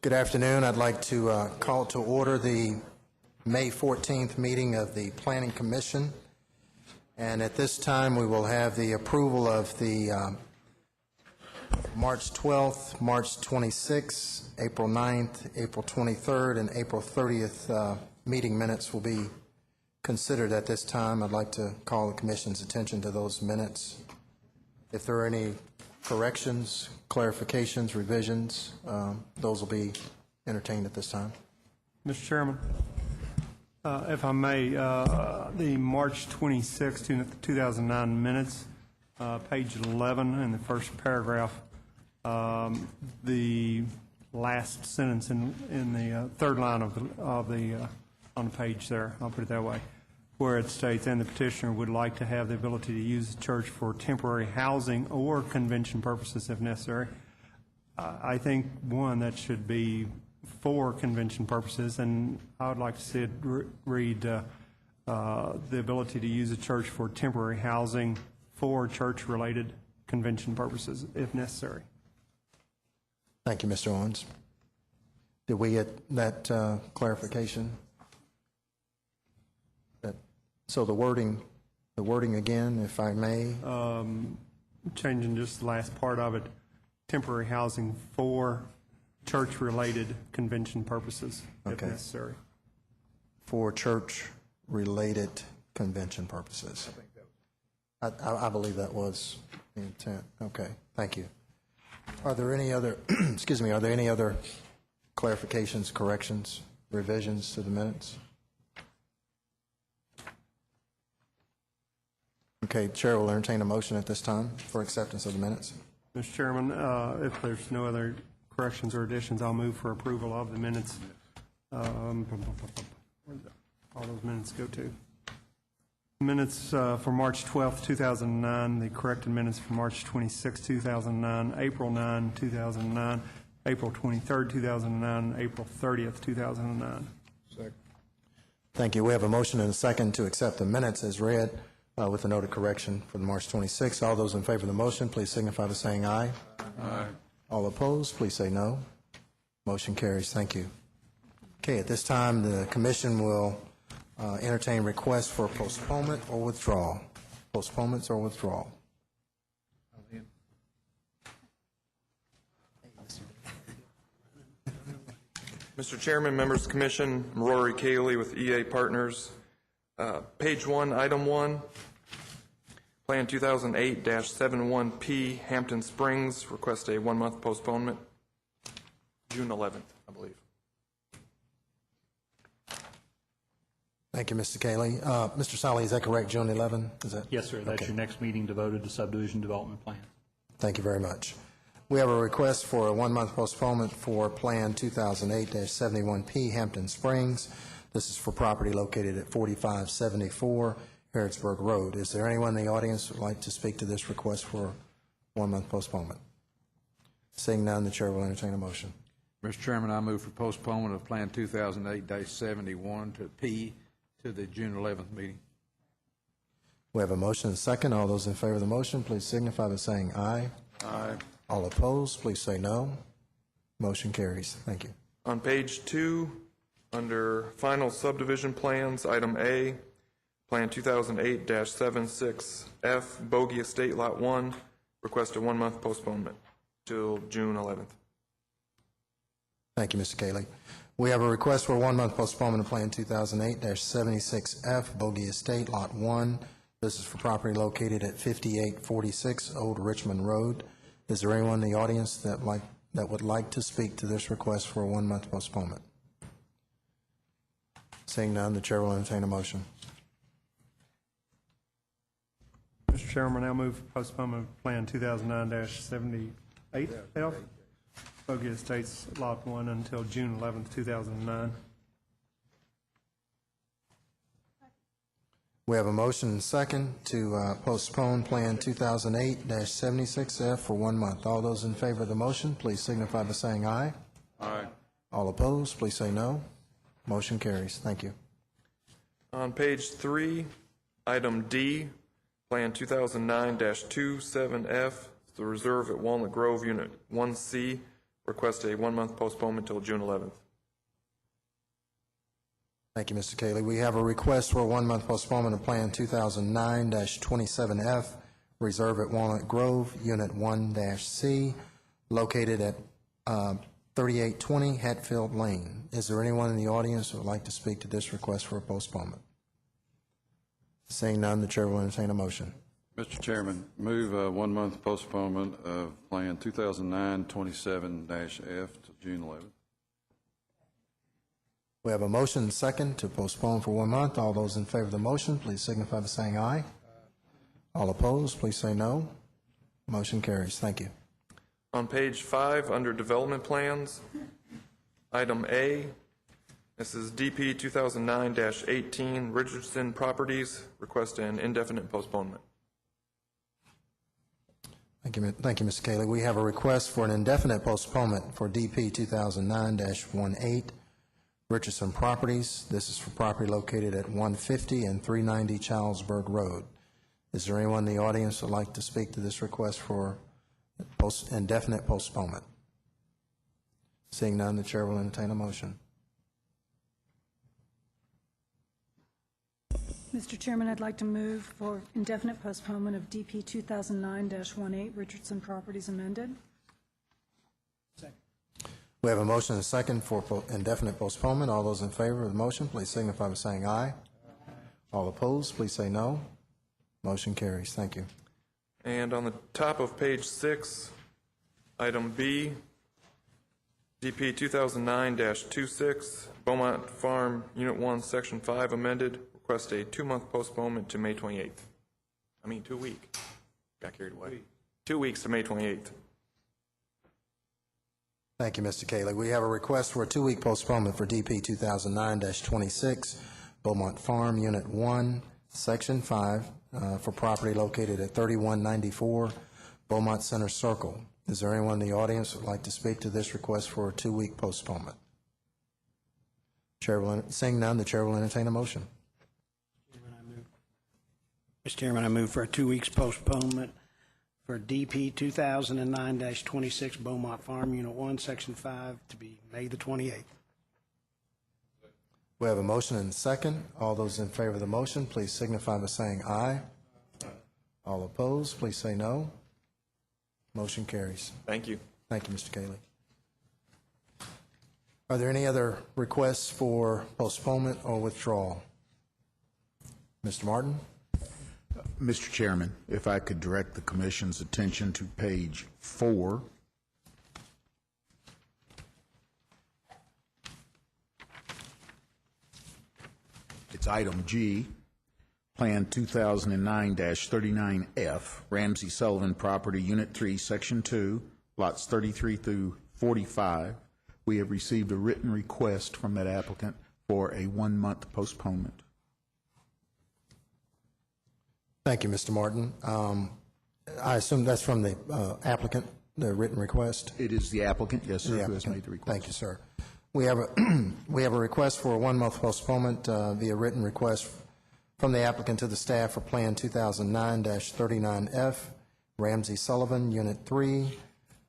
Good afternoon. I'd like to call to order the May 14th meeting of the Planning Commission. And at this time, we will have the approval of the March 12th, March 26th, April 9th, April 23rd, and April 30th meeting minutes will be considered at this time. I'd like to call the Commission's attention to those minutes. If there are any corrections, clarifications, revisions, those will be entertained at this time. Mr. Chairman, if I may, the March 26, 2009 minutes, page 11 in the first paragraph, the last sentence in the third line of the on the page there, I'll put it that way, where it states, and the petitioner would like to have the ability to use the church for temporary housing or convention purposes if necessary. I think, one, that should be for convention purposes, and I would like to see it read the ability to use the church for temporary housing for church-related convention purposes if necessary. Thank you, Mr. Owens. Did we get that clarification? So the wording again, if I may. Changing just the last part of it, temporary housing for church-related convention purposes if Okay. necessary. For church-related convention purposes. I believe that was the intent. Okay, thank you. Are there any other, excuse me, are there any other clarifications, corrections, revisions to the minutes? Okay, Chair will entertain a motion at this time for acceptance of the minutes. Mr. Chairman, if there's no other corrections or additions, I'll move for approval of the minutes. Where did all those minutes go to? Minutes for March 12th, 2009, the corrected minutes for March 26, 2009, April 9, 2009, April 23rd, 2009, April 30th, 2009. Second. Thank you. We have a motion and a second to accept the minutes as read with a note of correction for the March 26th. All those in favor of the motion, please signify by saying aye. Aye. All opposed, please say no. Motion carries. Thank you. Okay, at this time, the Commission will entertain requests for postponement or withdrawal. Postponements or withdrawal. Mr. Chairman, members of the Commission, I'm Rory Cayley with EA Partners. Page 1, Item 1, Plan 2008-71P, Hampton Springs, request a one-month postponement, June 11th, I believe. Thank you, Mr. Cayley. Mr. Solly, is that correct, June 11? Is that? Yes, sir. That's Okay. your next meeting devoted to subdivision development plan. Thank you very much. We have a request for a one-month postponement for Plan 2008-71P, Hampton Springs. This is for property located at 4574 Harrodsburg Road. Is there anyone in the audience who would like to speak to this request for one-month postponement? Seeing none, the Chair will entertain a motion. Mr. Chairman, I move for postponement of Plan 2008-71 to P to the June 11th meeting. We have a motion and a second. All those in favor of the motion, please signify by saying aye. Aye. All opposed, please say no. Motion carries. Thank you. On page 2, under Final Subdivision Plans, Item A, Plan 2008-76F, Bogey Estate Lot 1, request a one-month postponement till June 11th. Thank you, Mr. Cayley. We have a request for a one-month postponement of Plan 2008-76F, Bogey Estate, Lot 1. This is for property located at 5846 Old Richmond Road. Is there anyone in the audience that would like to speak to this request for a one-month postponement? Seeing none, the Chair will entertain a motion. Mr. Chairman, I'll move for postponement of Plan 2009-78F, Bogey Estates, Lot 1, until June 11th, 2009. We have a motion and second to postpone Plan 2008-76F for 1 month. All those in favor of the motion, please signify by saying aye. Aye. All opposed, please say no. Motion carries. Thank you. On page 3, Item D, Plan 2009-27F, the reserve at Walnut Grove, Unit 1C, request a one-month postponement till June 11th. Thank you, Mr. Cayley. We have a request for a one-month postponement of Plan 2009-27F, Reserve at Walnut Grove, Unit 1-C, located at 3820 Hatfield Lane. Is there anyone in the audience who would like to speak to this request for a postponement? Seeing none, the chair will entertain a motion. Mr. Chairman, move a one-month postponement of Plan 2009-27-F to June 11th. We have a motion and second to postpone for 1 month. All those in favor of the motion, please signify by saying aye. All opposed, please say no. Motion carries. Thank you. On page 5, under development plans, item A, this is DP 2009-18 Richardson Properties, request an indefinite postponement. Thank you, Mr. Cayley. We have a request for an indefinite postponement for DP 2009-18 Richardson Properties. This is for property located at 150 and 390 Charlesburg Road. Is there anyone in the audience who would like to speak to this request for indefinite postponement? Seeing none, the chair will entertain a motion. Mr. Chairman, I'd like to move for indefinite postponement of DP 2009-18 Richardson Properties amended. We have a motion and a second for indefinite postponement. All those in favor of the motion, please signify by saying aye. All opposed, please say no. Motion carries. Thank you. And on the top of page 6, item B, DP 2009-26 Beaumont Farm, Unit 1, Section 5 amended, request a 2-month postponement to May 28th. 2 week. Got carried away. 2 weeks to May 28th. Thank you, Mr. Cayley. We have a request for a 2-week postponement for DP 2009-26 Beaumont Farm, Unit 1, Section 5, for property located at 3194 Beaumont Center Circle. Is there anyone in the audience who would like to speak to this request for a 2-week postponement? Seeing none, the chair will entertain a motion. Mr. Chairman, I move for a 2 weeks postponement for DP 2009-26 Beaumont Farm, Unit 1, Section 5, to be May the 28th. We have a motion and a second. All those in favor of the motion, please signify by saying aye. All opposed, please say no. Motion carries. Thank you. Thank you, Mr. Cayley. Are there any other requests for postponement or withdrawal? Mr. Martin? Mr. Chairman, if I could direct the Commission's attention to page 4. It's item G, Plan 2009-39F, Ramsey Sullivan Property, Unit 3, Section 2, lots 33 through 45. We have received a written request from that applicant for a 1-month postponement. Thank you, Mr. Martin. I assume that's from the applicant, the written request? It is the applicant, yes, sir, The who has applicant. made the request. Thank you, sir. We have a we have a request for a 1-month postponement via written request from the applicant to the staff for Plan 2009-39F, Ramsey Sullivan, Unit 3,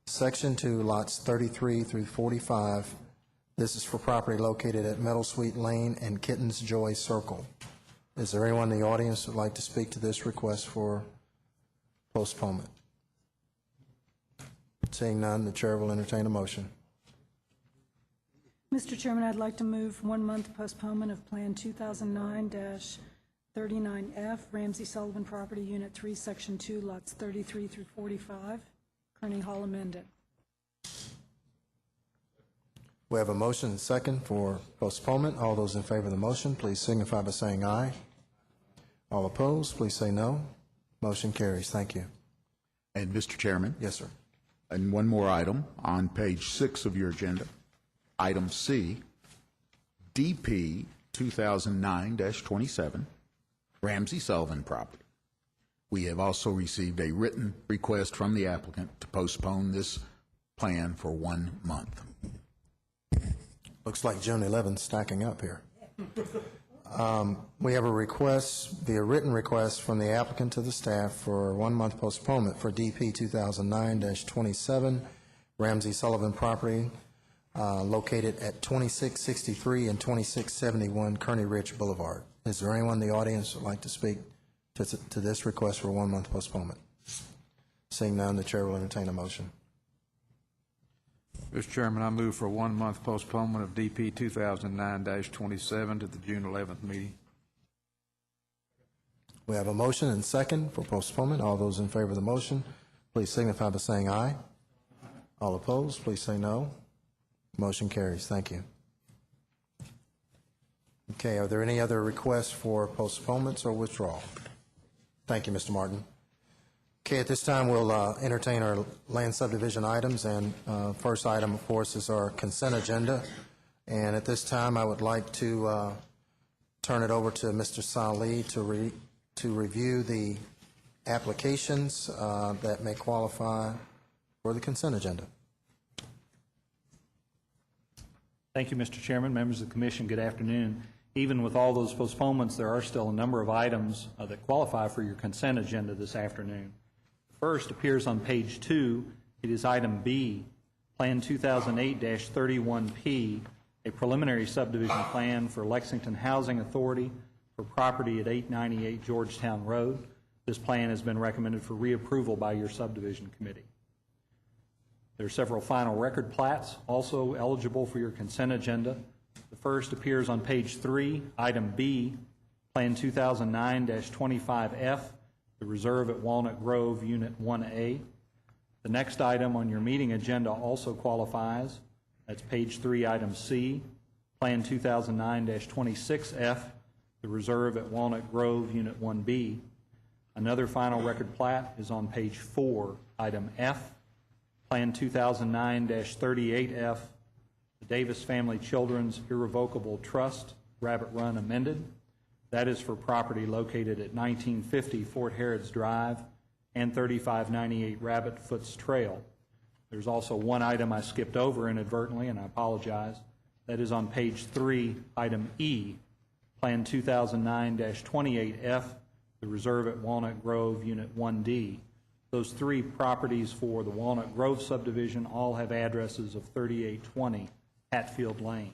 Section 2, lots 33 through 45. This is for property located at Meadow Sweet Lane and Kittens Joy Circle. Is there anyone in the audience who would like to speak to this request for postponement? Seeing none, the chair will entertain a motion. Mr. Chairman, I'd like to move 1-month postponement of Plan 2009-39F Ramsey Sullivan Property, Unit 3, Section 2, lots 33 through 45, Kearney Hall amended. We have a motion and second for postponement. All those in favor of the motion, please signify by saying aye. All opposed, please say no. Motion carries. Thank you. And, Mr. Chairman? Yes, sir. And one more item on page 6 of your agenda, item C, DP 2009-27, Ramsey Sullivan Property. We have also received a written request from the applicant to postpone this plan for 1 month. Looks like June 11th stacking up here. We have a request, via written request from the applicant to the staff for a 1-month postponement for DP 2009-27, Ramsey Sullivan property located at 2663 and 2671 Kearney Ridge Boulevard. Is there anyone in the audience who would like to speak to this request for a one-month postponement? Seeing none, the chair will entertain a motion. Mr. Chairman, I move for a one-month postponement of DP 2009-27 to the June 11th meeting. We have a motion and second for postponement. All those in favor of the motion, please signify by saying aye. All opposed, please say no. Motion carries. Thank you. Okay, are there any other requests for postponements or withdrawal? Thank you, Mr. Martin. Okay, at this time, we'll entertain our land subdivision items, and first item, of course, is our consent agenda. And at this time, I would like to turn it over to Mr. Salih to review the applications that may qualify for the consent agenda. Thank you, Mr. Chairman. Members of the Commission, good afternoon. Even with all those postponements, there are still a number of items that qualify for your consent agenda this afternoon. First appears on page 2. It is item B, Plan 2008-31P, a preliminary subdivision plan for Lexington Housing Authority for property at 898 Georgetown Road. This plan has been recommended for reapproval by your subdivision committee. There are several final record plats also eligible for your consent agenda. The first appears on page 3, item B, Plan 2009-25F, the Reserve at Walnut Grove, Unit 1A. The next item on your meeting agenda also qualifies. That's page 3, item C, Plan 2009-26F, the Reserve at Walnut Grove, Unit 1B. Another final record plat is on page 4, item F, Plan 2009-38F, the Davis Family Children's Irrevocable Trust, Rabbit Run amended. That is for property located at 1950 Fort Harrods Drive and 3598 Rabbit Foots Trail. There's also one item I skipped over inadvertently, and I apologize. That is on page 3, item E, Plan 2009-28F, the Reserve at Walnut Grove, Unit 1D. Those three properties for the Walnut Grove subdivision all have addresses of 3820 Hatfield Lane.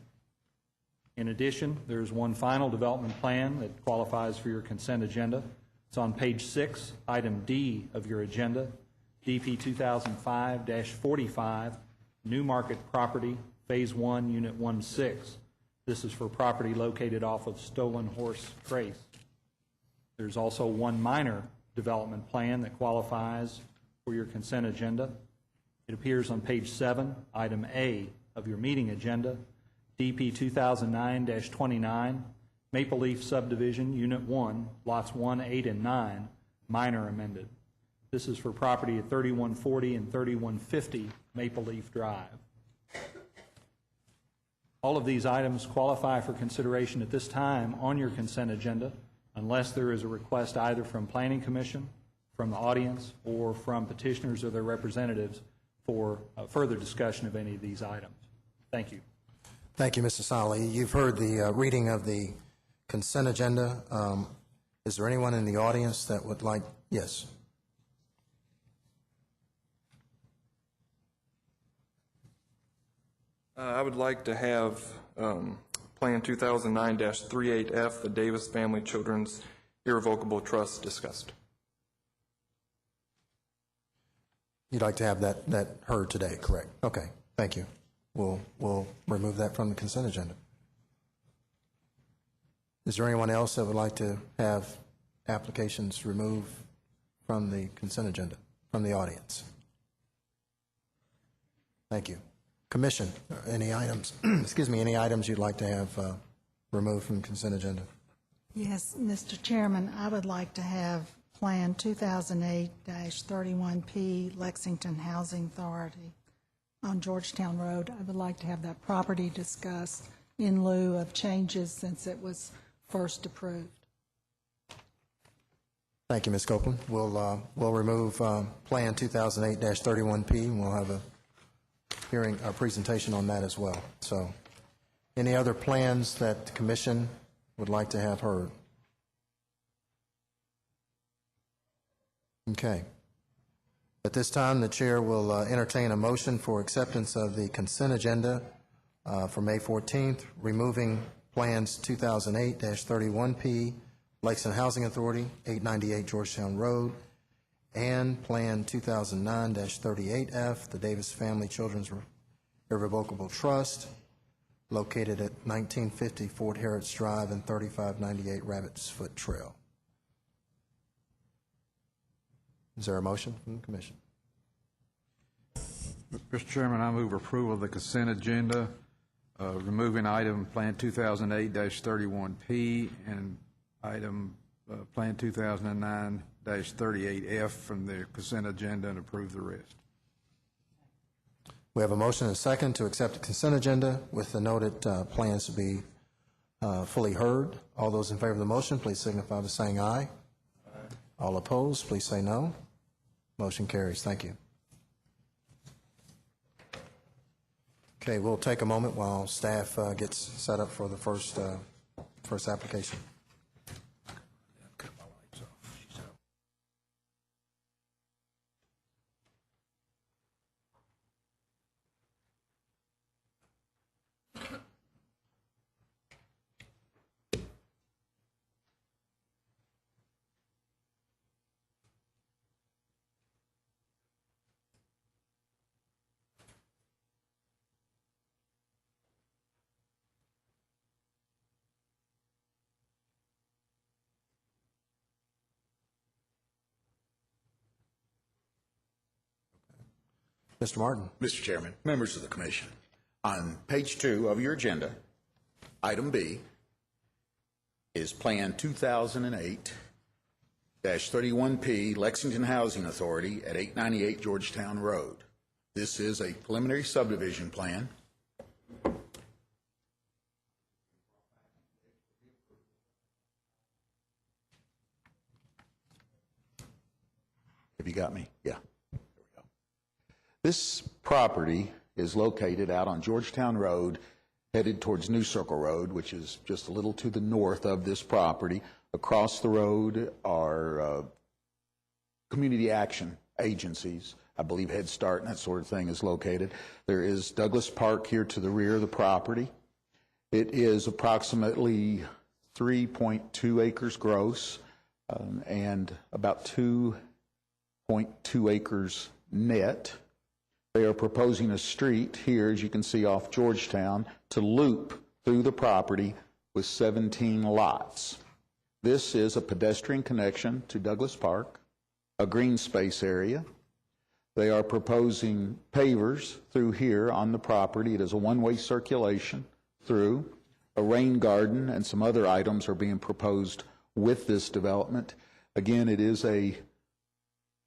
In addition, there's one final development plan that qualifies for your consent agenda. It's on page 6, item D of your agenda, DP 2005-45, New Market Property, Phase 1, Unit 16. This is for property located off of Stolen Horse Trace. There's also one minor development plan that qualifies for your consent agenda. It appears on page 7, item A of your meeting agenda, DP 2009-29, Maple Leaf Subdivision, Unit 1, Lots 1, 8, and 9, minor amended. This is for property at 3140 and 3150 Maple Leaf Drive. All of these items qualify for consideration at this time on your consent agenda unless there is a request either from Planning Commission, from the audience, or from petitioners or their representatives for further discussion of any of these items. Thank you. Thank you, Mr. Solly. You've heard the reading of the consent agenda. Is there anyone in the audience that would like? Yes. I would like to have Plan 2009-38F, the Davis Family Children's Irrevocable Trust, discussed. You'd like to have that heard today, correct? Okay, thank you. We'll remove that from the consent agenda. Is there anyone else that would like to have applications removed from the consent agenda, from the audience? Thank you. Commission, any items, excuse me, any items you'd like to have removed from the consent agenda? Yes, Mr. Chairman, I would like to have Plan 2008-31P, Lexington Housing Authority on Georgetown Road. I would like to have that property discussed in lieu of changes since it was first approved. Thank you, Ms. Copeland. We'll remove Plan 2008-31P, and we'll have a hearing, a presentation on that as well. So, any other plans that the Commission would like to have heard? Okay. At this time, the chair will entertain a motion for acceptance of the consent agenda for May 14th, removing plans 2008-31P, Lexington Housing Authority, 898 Georgetown Road, and Plan 2009-38F, the Davis Family Children's Irrevocable Trust, located at 1950 Fort Harrods Drive and 3598 Rabbit's Foot Trail. Is there a motion from the commission? Mr. Chairman, I move approval of the consent agenda, removing item Plan 2008-31P and item Plan 2009-38F from the consent agenda and approve the rest. We have a motion and a second to accept the consent agenda with the noted plans to be fully heard. All those in favor of the motion, please signify by saying aye. All opposed, please say no. Motion carries. Thank you. Okay, we'll take a moment while staff gets set up for the first application. Mr. Martin. Mr. Chairman, members of the commission, on page 2 of your agenda, item B is Plan 2008-31P Lexington Housing Authority at 898 Georgetown Road. This is a preliminary subdivision plan. Have you got me? Yeah. This property is located out on Georgetown Road, headed towards New Circle Road, which is just a little to the north of this property. Across the road are community action agencies. I believe Head Start and that sort of thing is located. There is Douglas Park here to the rear of the property. It is approximately 3.2 acres gross and about 2.2 acres net. They are proposing a street here, as you can see off Georgetown, to loop through the property with 17 lots. This is a pedestrian connection to Douglas Park, a green space area. They are proposing pavers through here on the property. It is a one-way circulation through. A rain garden and some other items are being proposed with this development. Again, it is a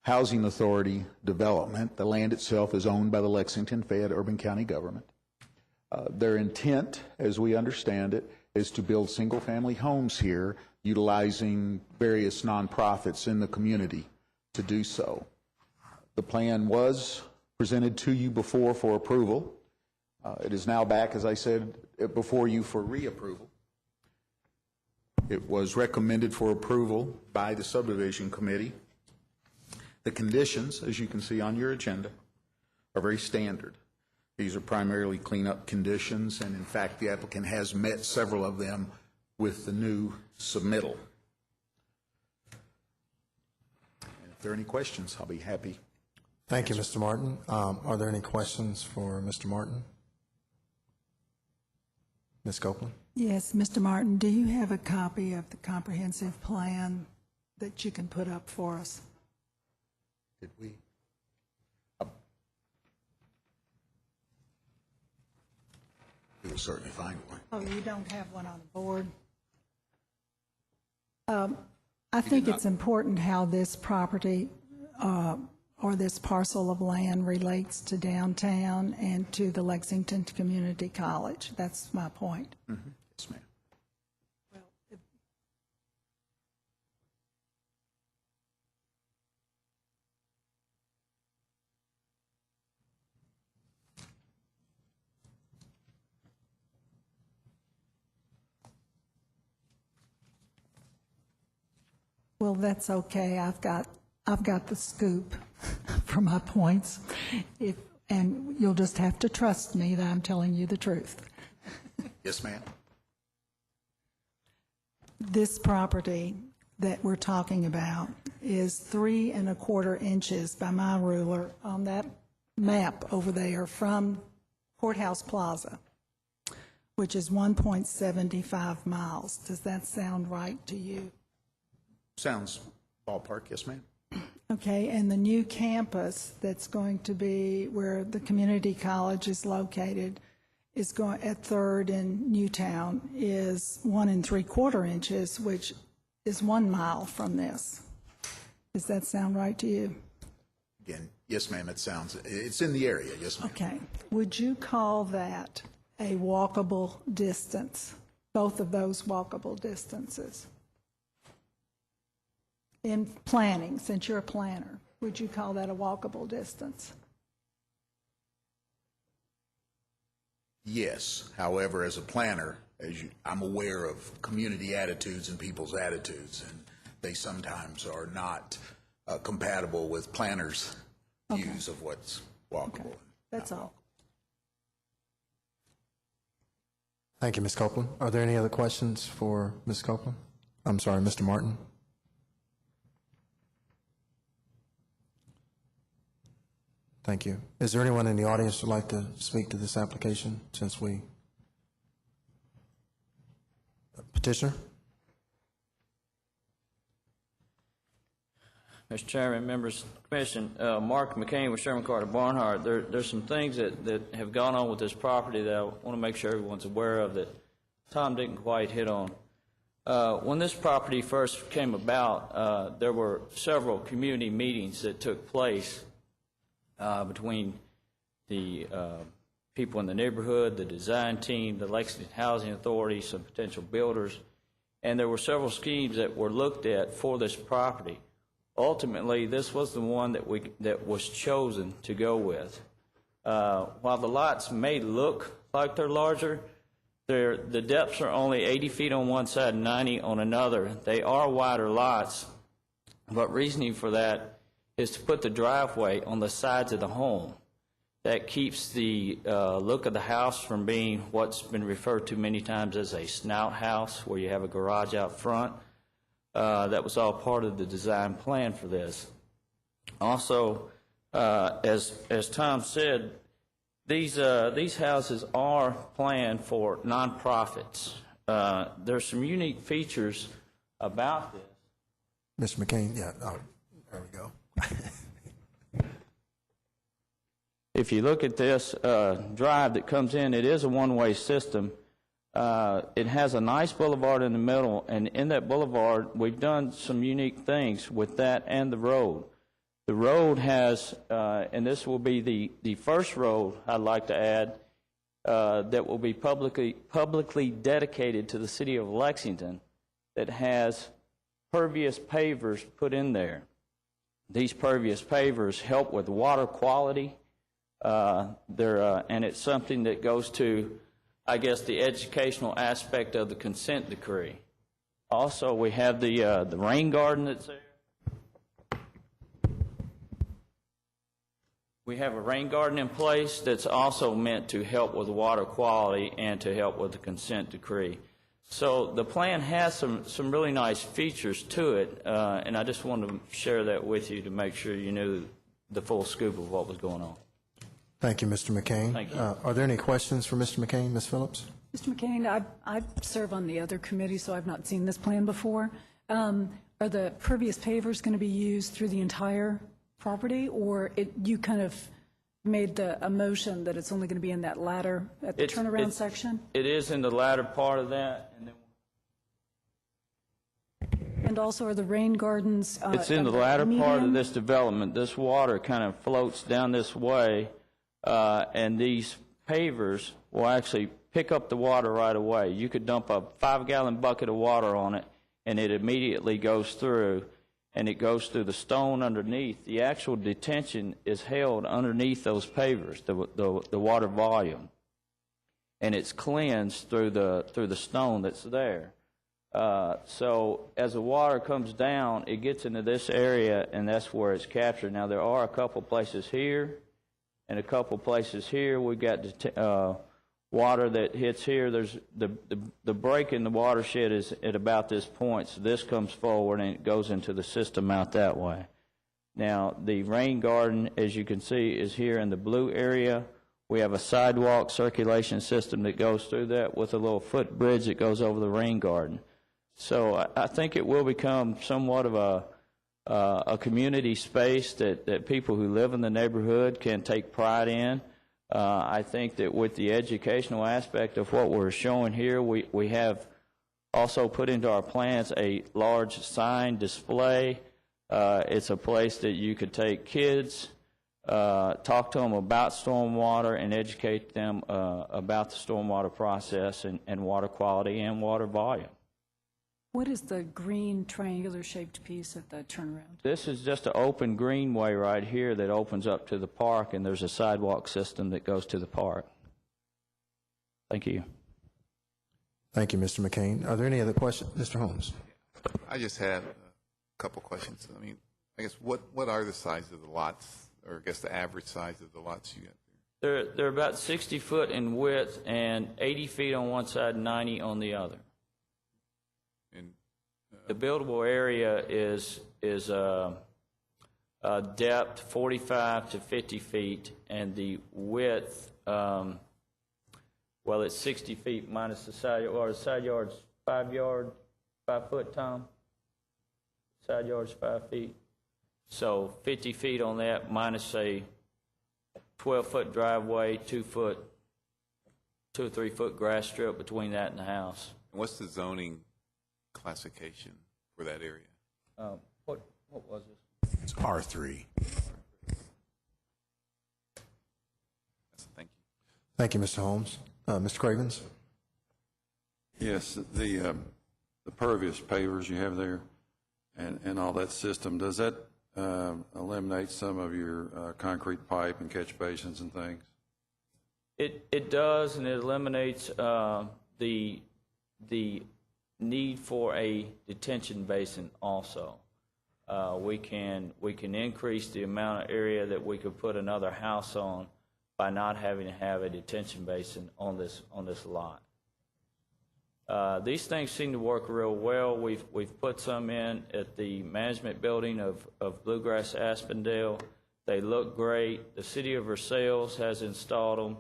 housing authority development. The land itself is owned by the Lexington Fayette Urban County government. Their intent, as we understand it, is to build single-family homes here, utilizing various nonprofits in the community to do so. The plan was presented to you before for approval. It is now back, as I said, before you for reapproval. It was recommended for approval by the subdivision committee. The conditions, as you can see on your agenda, are very standard. These are primarily cleanup conditions, and in fact, the applicant has met several of them with the new submittal. And if there are any questions, I'll be happy. Thank you, Mr. Martin. Are there any questions for Mr. Martin? Ms. Copeland? Yes, Mr. Martin, do you have a copy of the comprehensive plan that you can put up for us? Did we? We will certainly find one. Oh, you don't have one on the board? I think it's important how this property or this parcel of land relates to downtown and to the Lexington Community College. That's my point. Mm-hmm. Yes, ma'am. Well, that's okay. I've got the scoop for my points, and you'll just have to trust me that I'm telling you the truth. Yes, ma'am. This property that we're talking about is 3 1/4 inches by my ruler on that map over there from Courthouse Plaza, which is 1.75 miles. Does that sound right to you? Sounds ballpark, yes, ma'am. Okay, and the new campus that's going to be where the community college is located is going at 3rd in Newtown is 1 3/4 inches, which is 1 mile from this. Does that sound right to you? Again, yes, ma'am, it's in the area, yes, ma'am. Okay. Would you call that a walkable distance, both of those walkable distances? In planning, since you're a planner, would you call that a walkable distance? Yes. However, as a planner, I'm aware of community attitudes and people's attitudes, and they sometimes are not compatible with planners' views of what's walkable. Okay. That's all. Thank you, Ms. Copeland. Are there any other questions for Ms. Copeland? I'm sorry, Mr. Martin? Thank you. Is there anyone in the audience who would like to speak to this application since we... Petitioner? Mr. Chairman, members of the commission, Mark McCain with Sherman Carter Barnhart. There's some things that have gone on with this property that I want to make sure everyone's aware of that Tom didn't quite hit on. When this property first came about, there were several community meetings that took place between the people in the neighborhood, the design team, the Lexington Housing Authority, some potential builders, and there were several schemes that were looked at for this property. Ultimately, this was the one that was chosen to go with. While the lots may look like they're larger, the depths are only 80 feet on one side and 90 on another. They are wider lots, but reasoning for that is to put the driveway on the sides of the home. That keeps the look of the house from being what's been referred to many times as a snout house, where you have a garage out front. That was all part of the design plan for this. Also, as Tom said, these houses are planned for nonprofits. There's some unique features about this. Mr. McCain, yeah, there we go. If you look at this drive that comes in, it is a one-way system. It has a nice boulevard in the middle, and in that boulevard, we've done some unique things with that and the road. The road has, and this will be the first road I'd like to add, that will be publicly dedicated to the city of Lexington, that has pervious pavers put in there. These pervious pavers help with water quality. And it's something that goes to, I guess, the educational aspect of the consent decree. Also, we have the rain garden that's there. We have a rain garden in place that's also meant to help with water quality and to help with the consent decree. So the plan has some really nice features to it, and I just wanted to share that with you to make sure you knew the full scoop of what was going on. Thank you, Mr. McCain. Thank you. Are there any questions for Mr. McCain? Ms. Phillips? Mr. McCain, I serve on the other committee, so I've not seen this plan before. Are the pervious pavers going to be used through the entire property, or you kind of made a motion that it's only going to be in that latter, at the turnaround section? It is in the latter part of that. And also, are the rain gardens? It's in the latter part of this development. This water kind of floats down this way, and these pavers will actually pick up the water right away. You could dump a 5-gallon bucket of water on it, and it immediately goes through, and it goes through the stone underneath. The actual detention is held underneath those pavers, the water volume, and it's cleansed through the stone that's there. So as the water comes down, it gets into this area, and that's where it's captured. Now, there are a couple places here and a couple places here. We've got water that hits here. There's the break in the watershed is at about this point, so this comes forward and it goes into the system out that way. Now, the rain garden, as you can see, is here in the blue area. We have a sidewalk circulation system that goes through that with a little footbridge that goes over the rain garden. So I think it will become somewhat of a community space that people who live in the neighborhood can take pride in. I think that with the educational aspect of what we're showing here, we have also put into our plans a large sign display. It's a place that you could take kids, talk to them about stormwater, and educate them about the stormwater process and water quality and water volume. What is the green triangular-shaped piece at the turnaround? This is just an open greenway right here that opens up to the park, and there's a sidewalk system that goes to the park. Thank you. Thank you, Mr. McCain. Are there any other questions? Mr. Holmes? I just had a couple questions. I mean, I guess what are the sizes of the lots, or I guess the average size of the lots you got there? They're about 60 foot in width and 80 feet on one side, 90 on the other. And the buildable area is depth 45 to 50 feet, and the width, well, it's 60 feet minus the side yard. The side yard's 5 foot, Tom? Side yard's 5 feet. So 50 feet on that minus a 12-foot driveway, 2 or 3 foot grass strip between that and the house. And what's the zoning classification for that area? What was this? It's R3. Thank you. Thank you, Mr. Holmes. Mr. Cravens? Yes, the pervious pavers you have there and all that system, does that eliminate some of your concrete pipe and catch basins and things? It does, and it eliminates the need for a detention basin also. We can increase the amount of area that we could put another house on by not having to have a detention basin on this lot. These things seem to work real well. We've put some in at the management building of Bluegrass Aspendale. They look great. The city of Versailles has installed them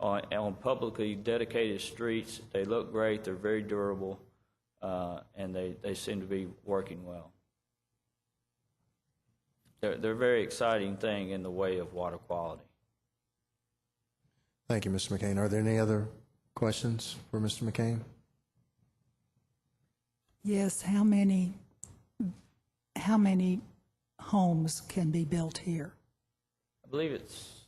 on publicly dedicated streets. They look great. They're very durable, and they seem to be working well. They're a very exciting thing in the way of water quality. Thank you, Mr. McCain. Are there any other questions for Mr. McCain? Yes, how many homes can be built here? I believe it's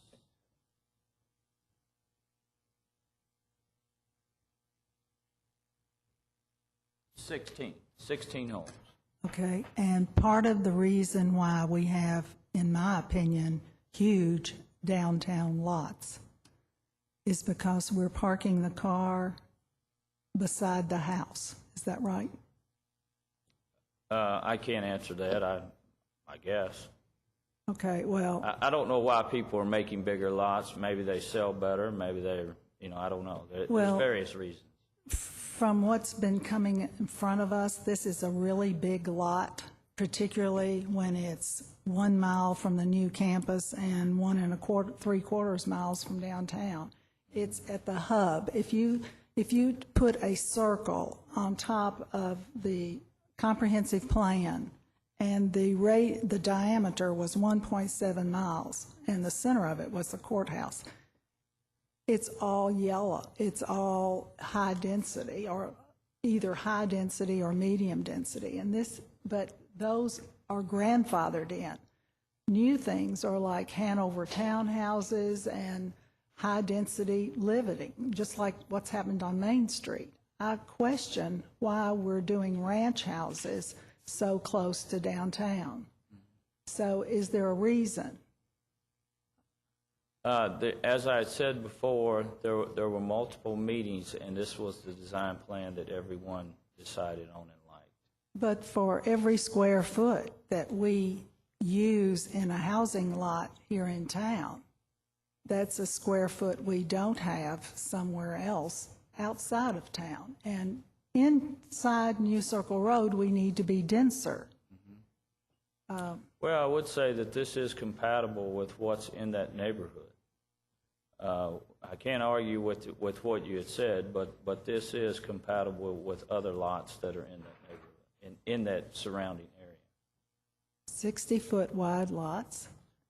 16 homes. Okay, and part of the reason why we have, in my opinion, huge downtown lots is because we're parking the car beside the house. Is that right? I can't answer that, I guess. Okay, well, I don't know why people are making bigger lots. Maybe they sell better, maybe they're, I don't know. There's various reasons. from what's been coming in front of us, this is a really big lot, particularly when it's 1 mile from the new campus and 1 3/4 miles from downtown. It's at the hub. If you put a circle on top of the comprehensive plan, and the diameter was 1.7 miles, and the center of it was the courthouse, it's all yellow. It's all high density, or either high density or medium density. But those are grandfathered in. New things are like Hanover townhouses and high density living, just like what's happened on Main Street. I question why we're doing ranch houses so close to downtown. So is there a reason? As I said before, there were multiple meetings, and this was the design plan that everyone decided on and liked. But for every square foot that we use in a housing lot here in town, that's a square foot we don't have somewhere else outside of town. And inside New Circle Road, we need to be denser. Well, I would say that this is compatible with what's in that neighborhood. I can't argue with what you had said, but this is compatible with other lots that are in that neighborhood, in that surrounding area. 60-foot wide lots.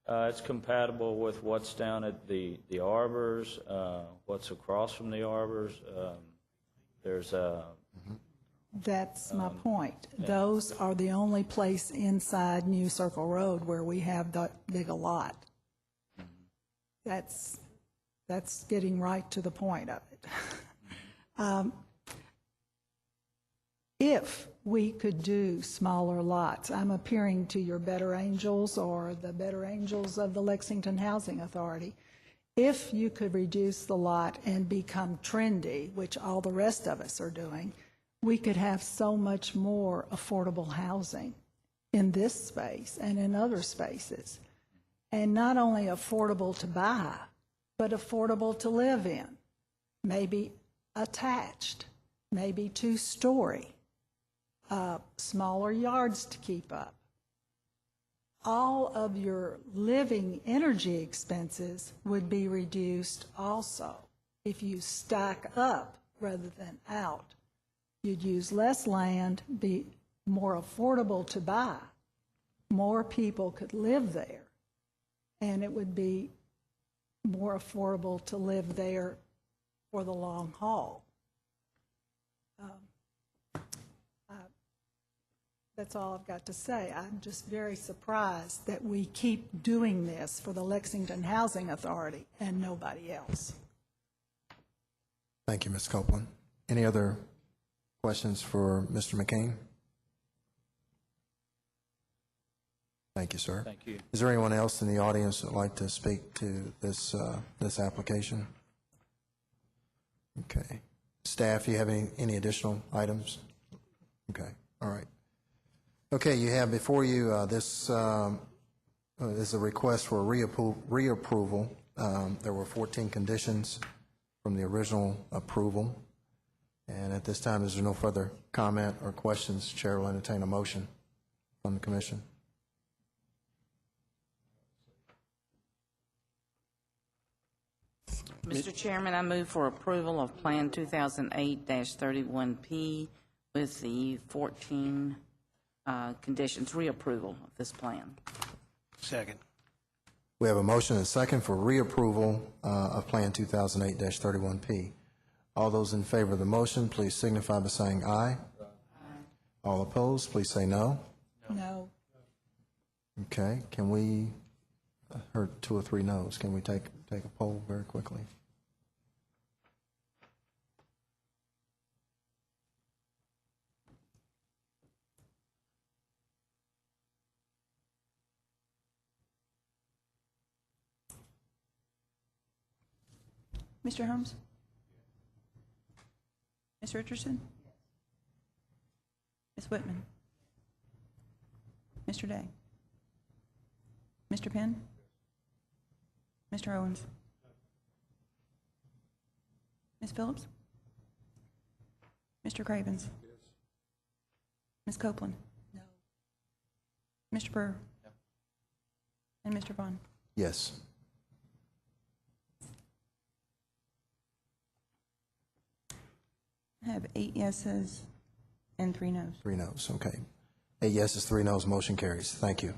It's compatible with what's down at the Arbors, what's across from the Arbors. There's a That's my point. Those are the only place inside New Circle Road where we have that big a lot. That's getting right to the point of it. If we could do smaller lots, I'm appealing to your better angels or the better angels of the Lexington Housing Authority. If you could reduce the lot and become trendy, which all the rest of us are doing, we could have so much more affordable housing in this space and in other spaces. And not only affordable to buy, but affordable to live in. Maybe attached, maybe two-story, smaller yards to keep up. All of your living energy expenses would be reduced also if you stack up rather than out. You'd use less land, be more affordable to buy. More people could live there, and it would be more affordable to live there for the long haul. That's all I've got to say. I'm just very surprised that we keep doing this for the Lexington Housing Authority and nobody else. Thank you, Ms. Copeland. Any other questions for Mr. McCain? Thank you, sir. Thank you. Is there anyone else in the audience that would like to speak to this application? Okay. Staff, you have any additional items? Okay, all right. Okay, you have before you this is a request for reapproval. There were 14 conditions from the original approval. And at this time, is there no further comment or questions? Chair will entertain a motion from the commission. Mr. Chairman, I move for approval of Plan 2008-31P with the 14 conditions, reapproval of this plan. Second. We have a motion and a second for reapproval of Plan 2008-31P. All those in favor of the motion, please signify by saying aye. All opposed, please say no. No. Okay, can we, I heard 2 or 3 no's. Can we take a poll very quickly? Mr. Holmes? Ms. Richardson? Ms. Whitman? Mr. Day? Mr. Penn? Mr. Owens? Ms. Phillips? Mr. Cravens? Ms. Copeland? No. Mr. Burr? And Mr. Vaughn? Yes. I have 8 yeses and 3 noes. 3 no's, okay. 8 yeses, 3 no's, motion carries. Thank you.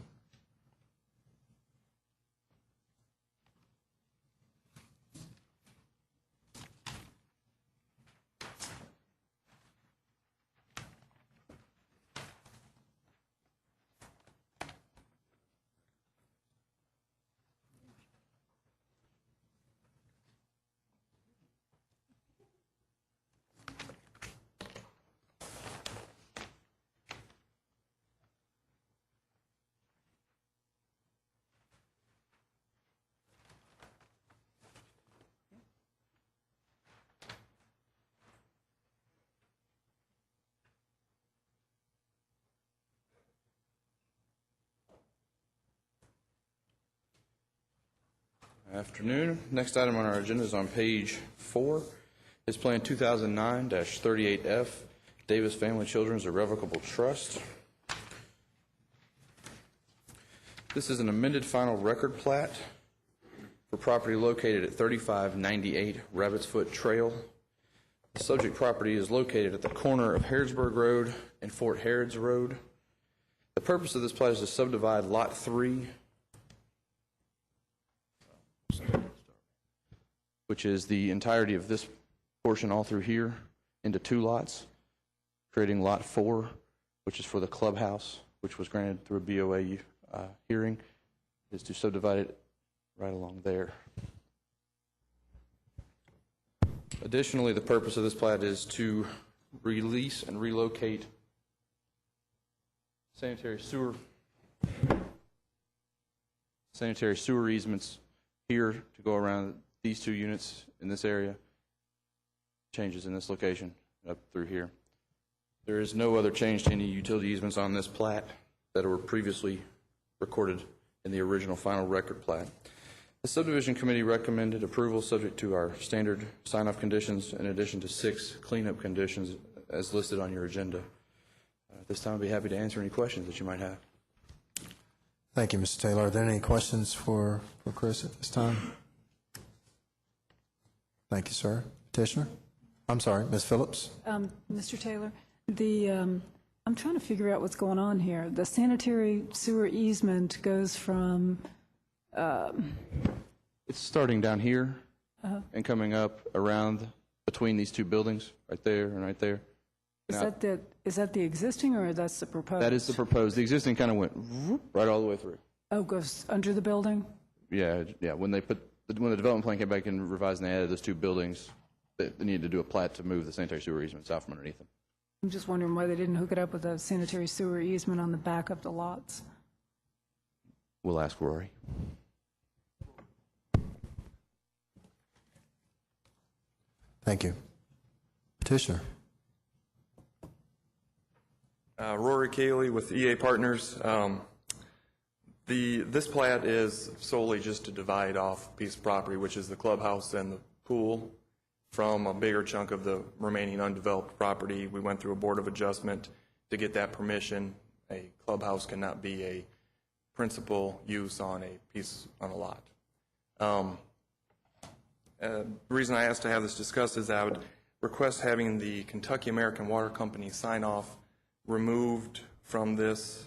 Afternoon. Next item on our agenda is on page 4. It's Plan 2009-38F, Davis Family Children's Irrevocable Trust. This is an amended final record plat for property located at 3598 Rabbit's Foot Trail. The subject property is located at the corner of Harrodsburg Road and Fort Harrods Road. The purpose of this plat is to subdivide Lot 3, which is the entirety of this portion all through here, into 2 lots, creating Lot 4, which is for the clubhouse, which was granted through a BOA hearing, is to subdivide it right along there. Additionally, the purpose of this plat is to release and relocate sanitary sewer easements here to go around these 2 units in this area, changes in this location up through here. There is no other change to any utility easements on this plat that were previously recorded in the original final record plat. The subdivision committee recommended approval subject to our standard sign-off conditions in addition to 6 cleanup conditions as listed on your agenda. At this time, I'd be happy to answer any questions that you might have. Thank you, Mr. Taylor. Are there any questions for Chris at this time? Thank you, sir. Petitioner? I'm sorry, Ms. Phillips? Mr. Taylor, I'm trying to figure out what's going on here. The sanitary sewer easement goes from... It's starting down here and coming up around between these 2 buildings, right there and right there. Is that the existing or that's the proposed? That is the proposed. The existing kind of went right all the way through. Oh, goes under the building? Yeah. When the development plan came back and revised and they added those 2 buildings, they needed to do a plat to move the sanitary sewer easements out from underneath them. I'm just wondering why they didn't hook it up with a sanitary sewer easement on the back of the lots. We'll ask Rory. Thank you. Petitioner? Rory Cayley with EA Partners. This plat is solely just to divide off a piece of property, which is the clubhouse and the pool, from a bigger chunk of the remaining undeveloped property. We went through a board of adjustment to get that permission. A clubhouse cannot be a principal use on a lot. The reason I asked to have this discussed is I would request having the Kentucky American Water Company sign off removed from this.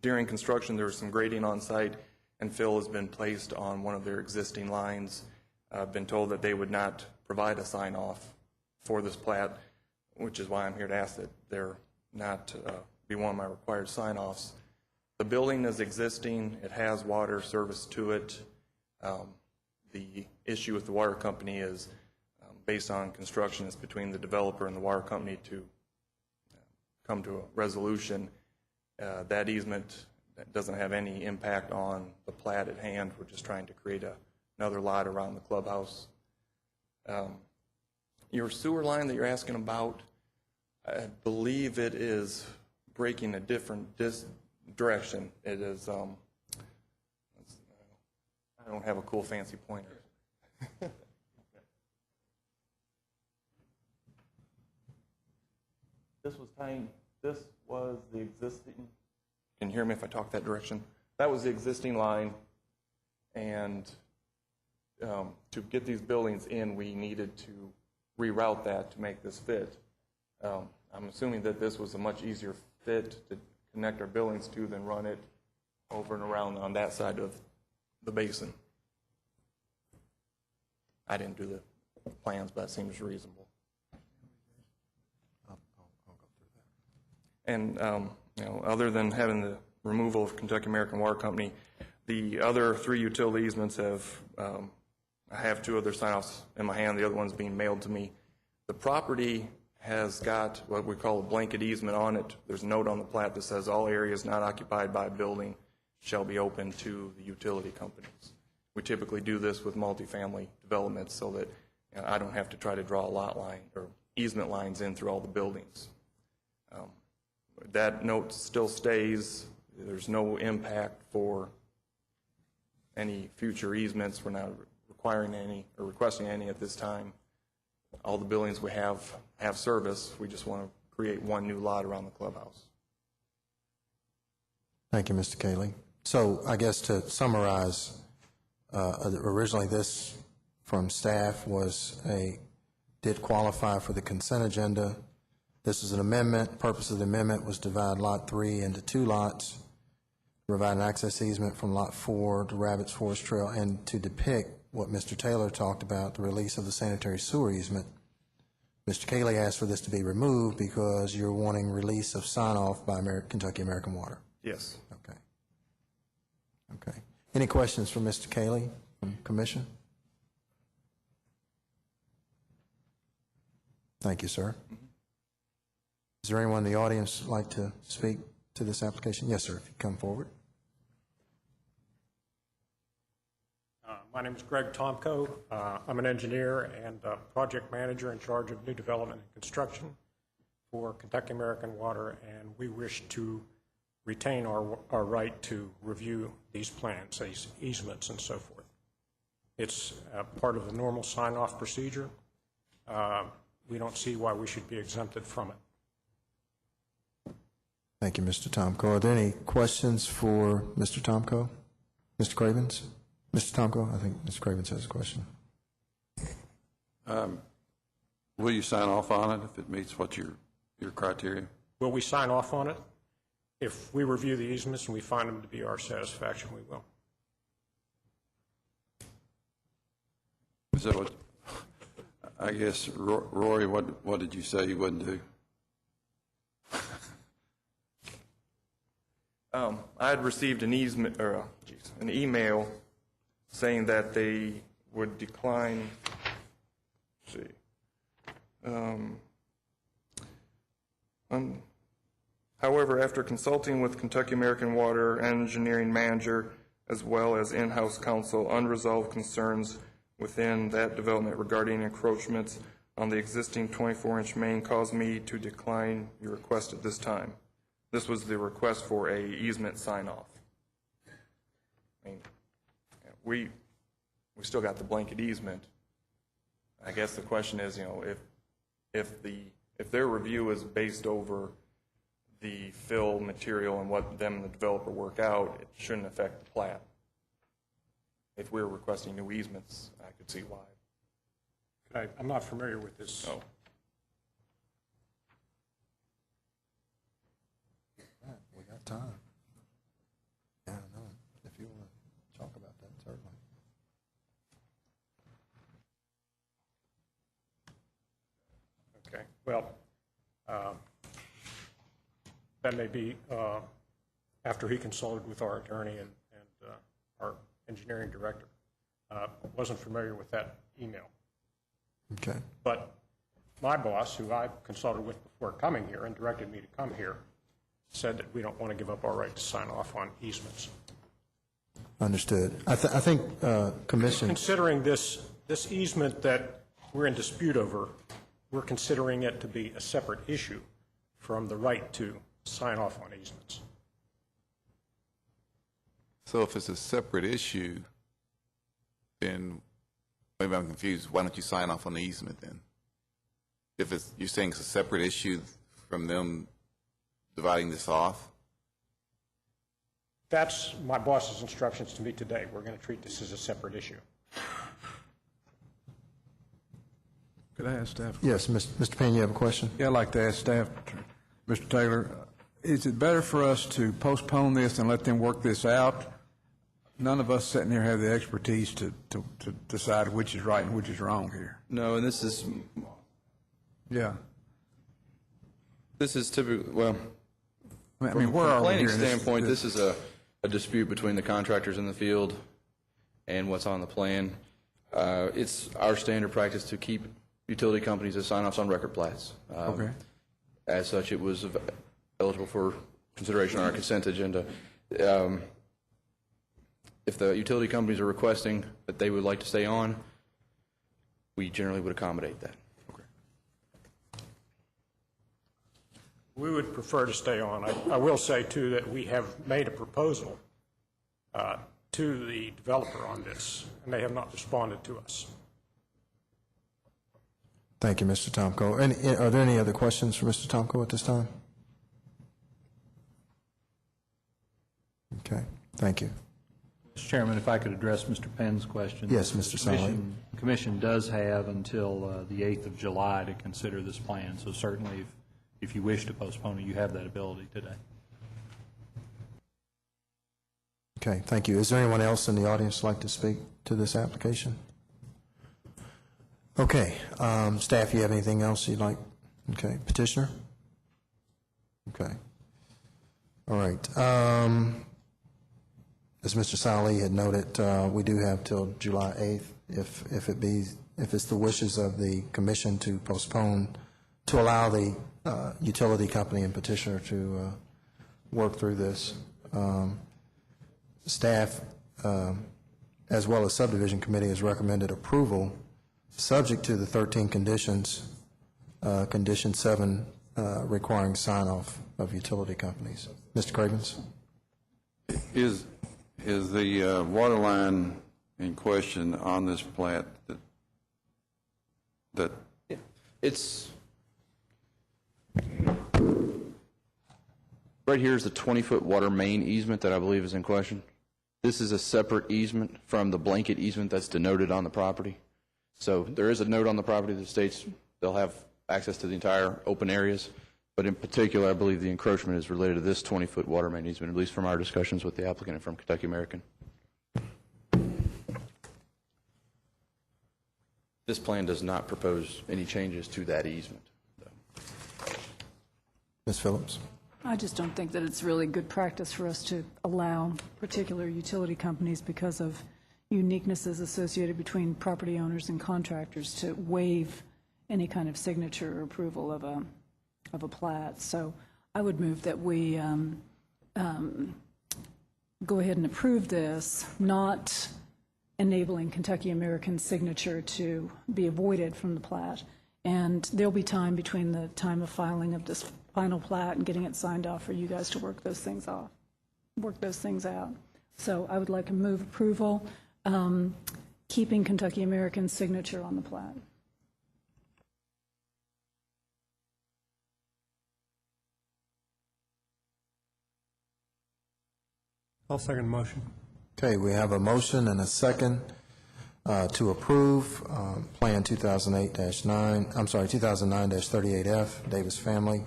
During construction, there was some grading on site, and fill has been placed on one of their existing lines. I've been told that they would not provide a sign off for this plat, which is why I'm here to ask that there not be one of my required sign offs. The building is existing, it has water service to it. The issue with the water company is based on construction. It's between the developer and the water company to come to a resolution. That easement doesn't have any impact on the plat at hand. We're just trying to create another lot around the clubhouse. Your sewer line that you're asking about, I believe it is breaking a different direction. It is, I don't have a cool fancy pointer. This was the existing. Can you hear me if I talk that direction? That was the existing line, and to get these buildings in, we needed to reroute that to make this fit. I'm assuming that this was a much easier fit to connect our buildings to than run it over and around on that side of the basin. I didn't do the plans, but that seems reasonable. And other than having the removal of Kentucky American Water Company, the other 3 utility easements have, I have 2 other sign-offs in my hand, the other one's being mailed to me. The property has got what we call a blanket easement on it. There's a note on the plat that says all areas not occupied by a building shall be open to the utility companies. We typically do this with multifamily developments so that I don't have to try to draw a lot line or easement lines in through all the buildings. That note still stays. There's no impact for any future easements. We're not requiring any or requesting any at this time. All the buildings we have service. We just want to create one new lot around the clubhouse. Thank you, Mr. Cayley. So I guess to summarize, originally this from staff did qualify for the consent agenda. This is an amendment. Purpose of the amendment was to divide Lot 3 into 2 lots, provide an access easement from Lot 4 to Rabbit's Forest Trail, and to depict what Mr. Taylor talked about, the release of the sanitary sewer easement. Mr. Cayley asked for this to be removed because you're wanting release of sign-off by Kentucky American Water. Yes. Okay. Okay. Any questions for Mr. Cayley from Commission? Thank you, sir. Is there anyone in the audience like to speak to this application? Yes, sir, if you come forward. My name is Greg Tomko. I'm an engineer and project manager in charge of new development and construction for Kentucky American Water, and we wish to retain our right to review these plans, these easements and so forth. It's part of the normal sign-off procedure. We don't see why we should be exempted from it. Thank you, Mr. Tomko. Are there any questions for Mr. Tomko? Mr. Cravens? Mr. Tomko, I think Mr. Cravens has a question. Will you sign off on it if it meets what your criteria? Will we sign off on it? If we review the easements and we find them to be our satisfaction, we will. Is that what, I guess, Rory, what did you say you wouldn't do? I had received an easement, or an email saying that they would decline. Let's see. However, after consulting with Kentucky American Water engineering manager as well as in-house counsel, unresolved concerns within that development regarding encroachments on the existing 24-inch main caused me to decline your request at this time. This was the request for a easement sign-off. I mean, we still got the blanket easement. I guess the question is, if their review is based over the fill material and what them and the developer work out, it shouldn't affect the plat. If we're requesting new easements, I could see why. I'm not familiar with this. Oh. We got time. Yeah, I know. If you want to talk about that, certainly. Okay. Well, that may be after he consulted with our attorney and our engineering director. Wasn't familiar with that email. Okay. But my boss, who I consulted with before coming here and directed me to come here, said that we don't want to give up our right to sign off on easements. Understood. I think Commission... Considering this easement that we're in dispute over, we're considering it to be a separate issue from the right to sign off on easements. So if it's a separate issue, then maybe I'm confused. Why don't you sign off on the easement then? If you're saying it's a separate issue from them dividing this off? That's my boss's instructions to me today. We're going to treat this as a separate issue. Could I ask staff? Yes, Mr. Payne, you have a question? Yeah, I'd like to ask staff, Mr. Taylor, is it better for us to postpone this and let them work this out? None of us sitting here have the expertise to decide which is right and which is wrong here. No, and this is typically, well, I mean, from where a are we planning here? standpoint, this is a dispute between the contractors in the field and what's on the plan. It's our standard practice to keep utility companies as sign-offs on record plats. Okay. As such, it was eligible for consideration on our consent agenda. If the utility companies are requesting that they would like to stay on, we generally would accommodate that. Okay. We would prefer to stay on. I will say, too, that we have made a proposal to the developer on this, and they have not responded to us. Thank you, Mr. Tomko. Are there any other questions for Mr. Tomko at this time? Okay, thank you. Mr. Chairman, if I could address Mr. Penn's question. Yes, Mr. Solly. The Commission does have until the 8th of July to consider this plan, so certainly if you wish to postpone it, you have that ability today. Okay, thank you. Is there anyone else in the audience who'd like to speak to this application? Okay, staff, you have anything else you'd like? Okay, petitioner? Okay. All right. As Mr. Solly had noted, we do have till July 8th, if it's the wishes of the commission to postpone, to allow the utility company and petitioner to work through this. Staff, as well as subdivision committee, has recommended approval subject to the 13 conditions, condition 7 requiring sign-off of utility companies. Mr. Cravens? Is the water line in question on this plat that It's, right here is the 20-foot water main easement that I believe is in question. This is a separate easement from the blanket easement that's denoted on the property. So there is a note on the property that states they'll have access to the entire open areas, but in particular, I believe the encroachment is related to this 20-foot water main easement, at least from our discussions with the applicant and from Kentucky American. This plan does not propose any changes to that easement. Ms. Phillips? I just don't think that it's really good practice for us to allow particular utility companies, because of uniquenesses associated between property owners and contractors, to waive any kind of signature or approval of a plat. So I would move that we go ahead and approve this, not enabling Kentucky American's signature to be avoided from the plat. And there'll be time between the time of filing of this final plat and getting it signed off for you guys to work those things out. So I would like to move approval, keeping Kentucky American's signature on the plat. I'll second the motion. Okay, we have a motion and a second to approve Plan 2009-38F, Davis Family,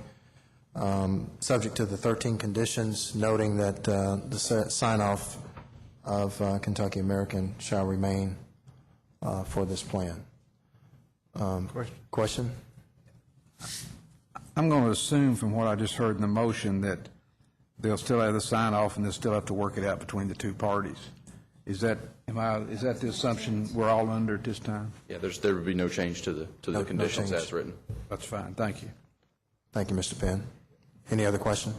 subject to the 13 conditions, noting that the sign-off of Kentucky American shall remain for this plan. Question? I'm going to assume from what I just heard in the motion that they'll still have the sign-off and they'll still have to work it out between the two parties. Is that the assumption we're all under at this time? Yeah, there would be no change to the conditions as written. That's fine. Thank you. Thank you, Mr. Penn. Any other question?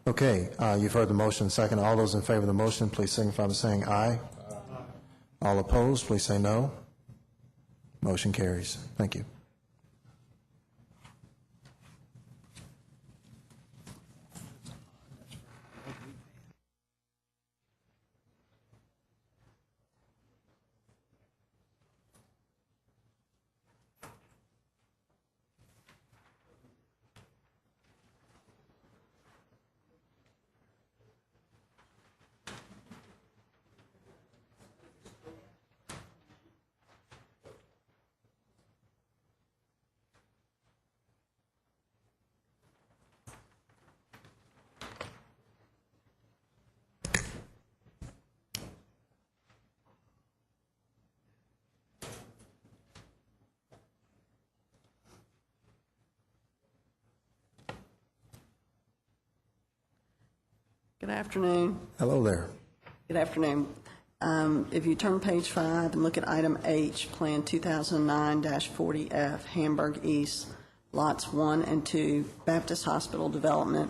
Okay, you've heard the motion. Second, all those in favor of the motion, please signify by saying aye. All opposed, please say no. Motion carries. Thank you. Good afternoon. Hello there. Good afternoon. If you turn page 5 and look at item H, Plan 2009-40F, Hamburg East, lots 1 and 2, Baptist Hospital Development,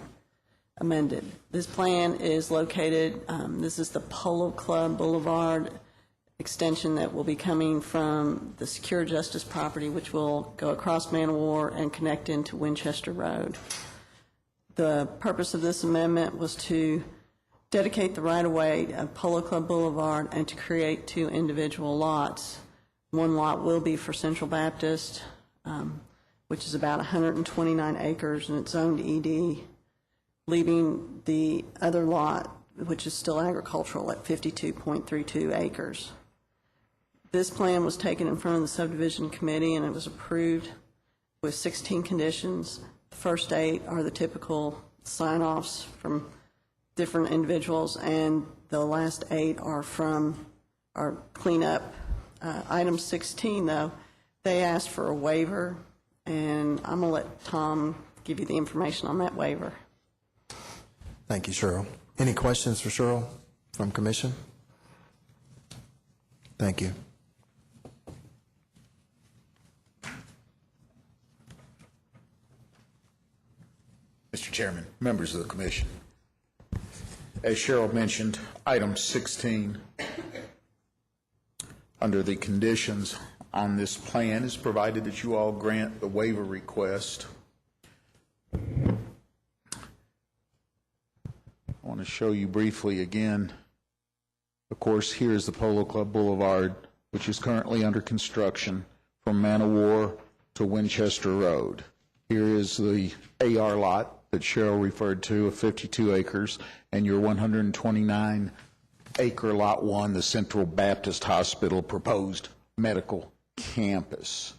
amended. This plan is located, this is the Polo Club Boulevard extension that will be coming from the Secure Justice property, which will go across Man o' War and connect into Winchester Road. The purpose of this amendment was to dedicate the right-of-way of Polo Club Boulevard and to create 2 individual lots. One lot will be for Central Baptist, which is about 129 acres, and it's zoned ED, leaving the other lot, which is still agricultural, at 52.32 acres. This plan was taken in front of the subdivision committee, and it was approved with 16 conditions. The first 8 are the typical sign-offs from different individuals, and the last 8 are from our cleanup. Item 16, though, they asked for a waiver, and I'm going to let Tom give you the information on that waiver. Thank you, Cheryl. Any questions for Cheryl from Commission? Thank you. Mr. Chairman, members of the Commission, as Cheryl mentioned, item 16, under the conditions on this plan, is provided that you all grant the waiver request. I want to show you briefly again. Of course, here is the Polo Club Boulevard, which is currently under construction from Manowar to Winchester Road. Here is the AR lot that Cheryl referred to of 52 acres, and your 129-acre Lot 1, the Central Baptist Hospital proposed medical campus.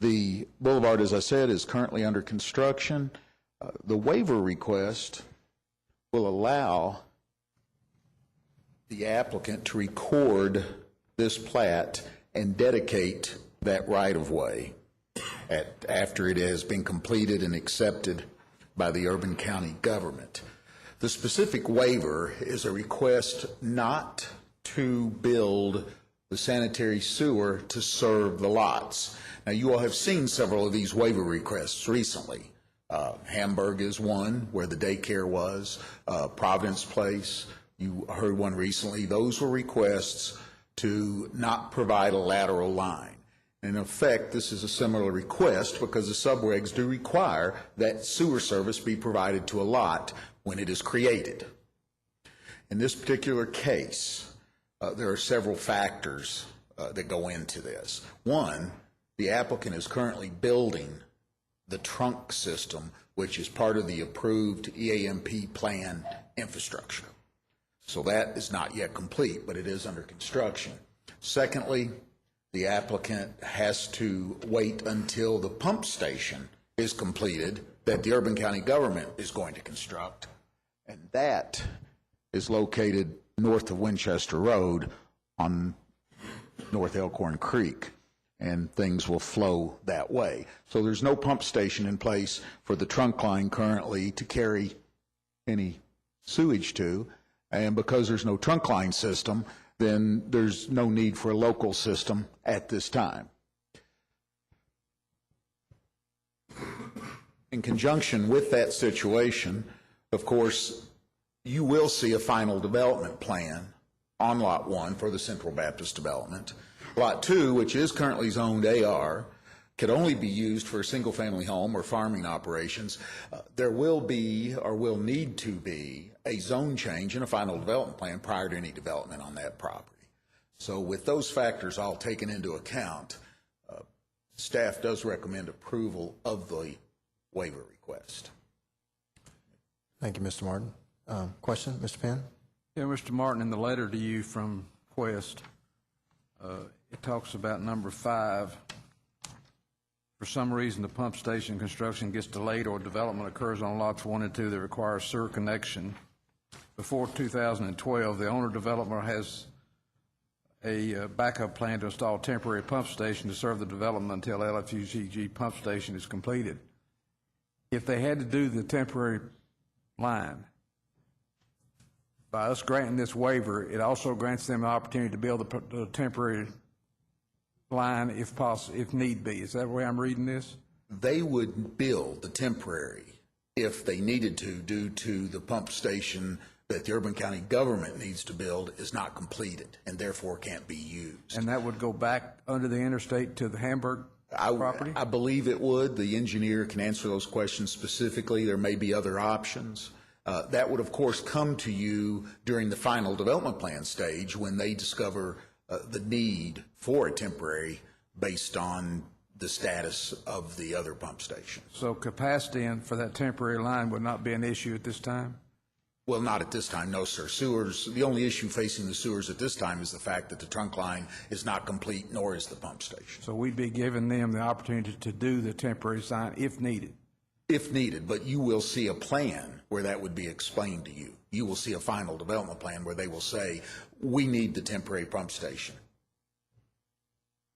The boulevard, as I said, is currently under construction. The waiver request will allow the applicant to record this plat and dedicate that right-of-way after it has been completed and accepted by the Urban County government. The specific waiver is a request not to build the sanitary sewer to serve the lots. Now, you all have seen several of these waiver requests recently. Hamburg is one, where the daycare was. Providence Place, you heard one recently. Those were requests to not provide a lateral line. In effect, this is a similar request because the subregs do require that sewer service be provided to a lot when it is created. In this particular case, there are several factors that go into this. One, the applicant is currently building the trunk system, which is part of the approved EAMP plan infrastructure. So that is not yet complete, but it is under construction. Secondly, the applicant has to wait until the pump station is completed that the Urban County government is going to construct, and that is located north of Winchester Road on North Elkhorn Creek, and things will flow that way. So there's no pump station in place for the trunk line currently to carry any sewage to, and because there's no trunk line system, then there's no need for a local system at this time. In conjunction with that situation, of course, you will see a final development plan on Lot 1 for the Central Baptist development. Lot 2, which is currently zoned AR, could only be used for a single-family home or farming operations. There will be, or will need to be, a zone change in a final development plan prior to any development on that property. So with those factors all taken into account, staff does recommend approval of the waiver request. Thank you, Mr. Martin. Question, Mr. Penn? Yeah, Mr. Martin, in the letter to you from Quest, it talks about number 5. For some reason, the pump station construction gets delayed or development occurs on lots 1 and 2 that require sewer connection. Before 2012, the owner developer has a backup plan to install a temporary pump station to serve the development until LFUCG pump station is completed. If they had to do the temporary line, by us granting this waiver, it also grants them the opportunity to build the temporary line if possible, if need be. Is that the way I'm reading this? They would build the temporary if they needed to, due to the pump station that the Urban County government needs to build is not completed and therefore can't be used. And that would go back under the interstate to the Hamburg property? I believe it would. The engineer can answer those questions specifically. There may be other options. That would, of course, come to you during the final development plan stage when they discover the need for a temporary based on the status of the other pump station. So capacity for that temporary line would not be an issue at this time? Well, not at this time, no, sir. Sewers, the only issue facing the sewers at this time is the fact that the trunk line is not complete, nor is the pump station. So we'd be giving them the opportunity to do the temporary sign if needed? If needed, but you will see a plan where that would be explained to you. You will see a final development plan where they will say, we need the temporary pump station.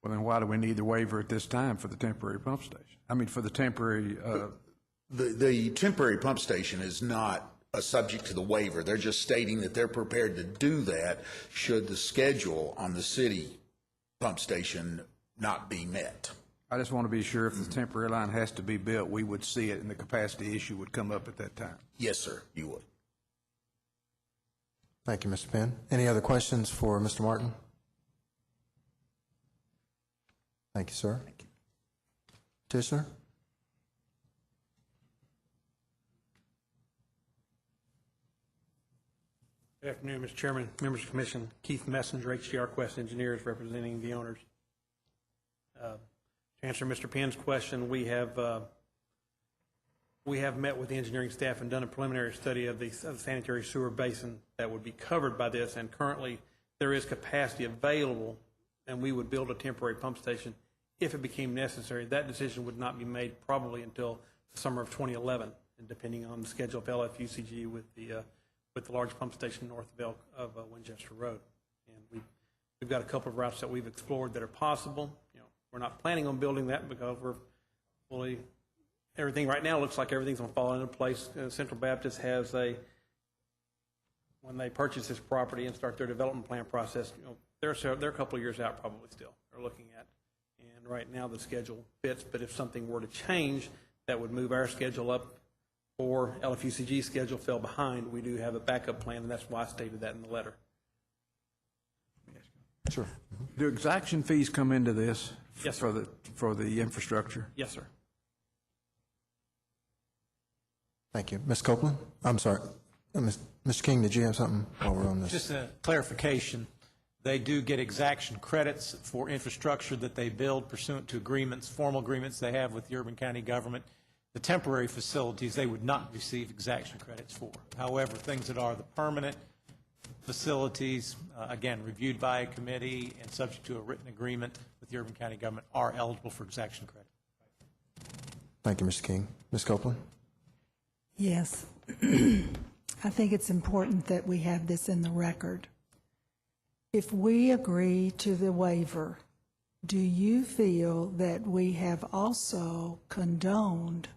Well, then why do we need the waiver at this time for the temporary pump station? I mean, for the temporary... The temporary pump station is not subject to the waiver. They're just stating that they're prepared to do that should the schedule on the city pump station not be met. I just want to be sure if the temporary line has to be built, we would see it and the capacity issue would come up at that time. Yes, sir, you would. Thank you, Mr. Penn. Any other questions for Mr. Martin? Thank you, sir. Thank you. Petitioner? Good afternoon, Mr. Chairman, members of the commission. Keith Messenger, HDR Quest Engineers, representing the owners. To answer Mr. Penn's question, we have met with the engineering staff and done a preliminary study of the sanitary sewer basin that would be covered by this, and currently there is capacity available, and we would build a temporary pump station if it became necessary. That decision would not be made probably until the summer of 2011, and depending on the schedule of LFUCG with the large pump station north of Winchester Road. And we've got a couple of routes that we've explored that are possible. You know, we're not planning on building that because we're fully, everything right now looks like everything's going to fall into place. Central Baptist has when they purchase this property and start their development plan process, you know, they're a couple of years out probably still, they're looking at. And right now the schedule fits, but if something were to change, that would move our schedule up or LFUCG schedule fell behind. We do have a backup plan, and that's why I stated that in the letter. Sure. Do exaction fees come into this? Yes, for the infrastructure? Yes, sir. Thank you. Ms. Copeland? I'm sorry. Mr. King, did you have something while we're on this? Just a clarification. They do get exaction credits for infrastructure that they build pursuant to agreements, formal agreements they have with the urban county government. The temporary facilities, they would not receive exaction credits for. However, things that are the permanent facilities, again, reviewed by a committee and subject to a written agreement with the urban county government, are eligible for exaction credit. Thank you, Mr. King. Ms. Copeland? Yes. I think it's important that we have this in the record. If we agree to the waiver, do you feel that we have also condoned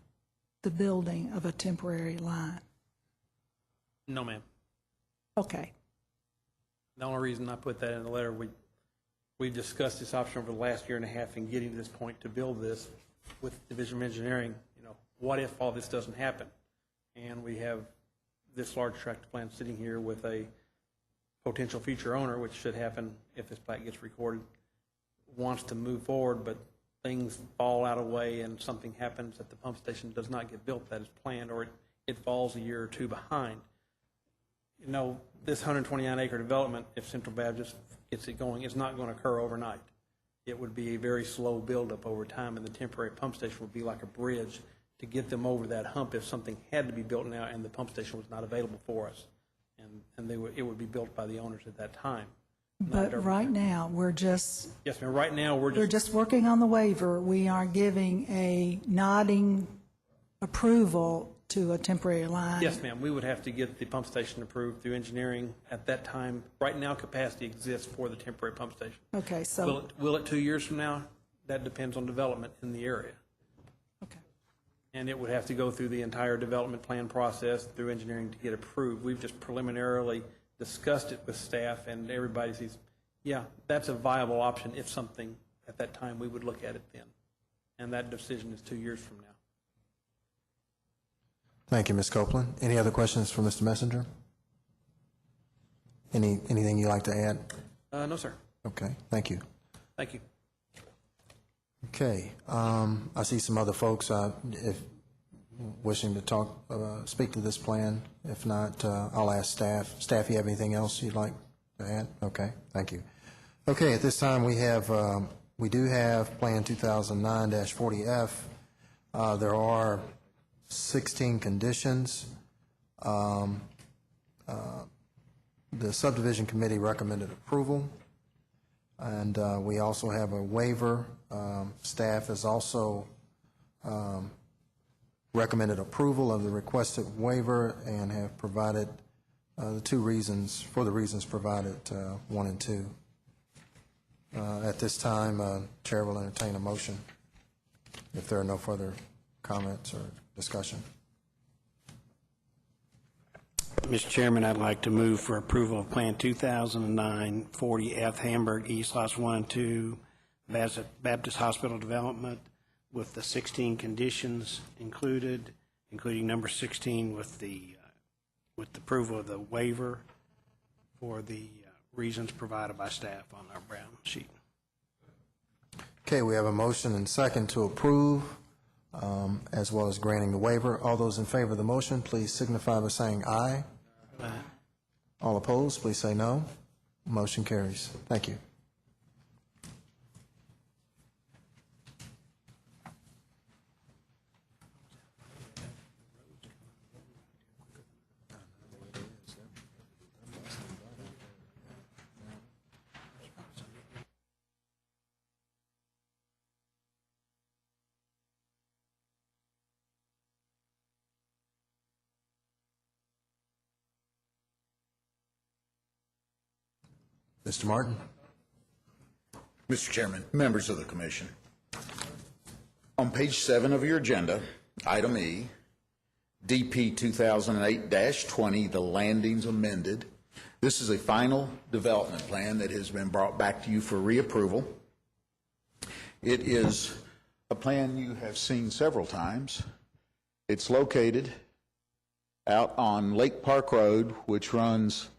the building of a temporary line? No, ma'am. Okay. The only reason I put that in the letter, we've discussed this option over the last year and a half in getting to this point to build this with Division of Engineering. You know, what if all this doesn't happen? And we have this large tract of land sitting here with a potential future owner, which should happen if this plat gets recorded, wants to move forward, but things fall out of way and something happens that the pump station does not get built that is planned, or it falls a year or two behind. You know, this 129-acre development, if Central Baptist gets it going, is not going to occur overnight. It would be a very slow buildup over time, and the temporary pump station would be like a bridge to get them over that hump if something had to be built now and the pump station was not available for us. And it would be built by the owners at that time. But right now, we're just... Yes, ma'am. Right now, we're just working on the waiver. We are giving a nodding approval to a temporary line. Yes, ma'am. We would have to get the pump station approved through engineering at that time. Right now, capacity exists for the temporary pump station. Okay, so... Will it 2 years from now? That depends on development in the area. Okay. And it would have to go through the entire development plan process through engineering to get approved. We've just preliminarily discussed it with staff, and everybody sees, yeah, that's a viable option if something at that time, we would look at it then. And that decision is 2 years from now. Thank you, Ms. Copeland. Any other questions for Mr. Messenger? Anything you'd like to add? No, sir. Okay, thank you. Thank you. Okay, I see some other folks. If wishing to talk, speak to this plan? If not, I'll ask staff. Staff, you have anything else you'd like to add? Okay, thank you. Okay, at this time, we do have Plan 2009-40F. There are 16 conditions. The subdivision committee recommended approval, and we also have a waiver. Staff has also recommended approval of the requested waiver and have provided the two reasons, for the reasons provided, 1 and 2. At this time, Chair will entertain a motion if there are no further comments or discussion. Mr. Chairman, I'd like to move for approval of Plan 2009-40F Hamburg East Lots 1 and 2 Baptist Hospital Development with the 16 conditions included, including number 16 with the approval of the waiver for the reasons provided by staff on our brown sheet. Okay, we have a motion and second to approve, as well as granting the waiver. All those in favor of the motion, please signify by saying aye. Aye. All opposed, please say no. Motion carries. Thank you. Mr. Martin. Mr. Chairman, members of the commission, on page 7 of your agenda, item E, DP 2008-20, the landings amended. This is a final development plan that has been brought back to you for reapproval. It is a plan you have seen several times. It's located out on Lake Park Road, which runs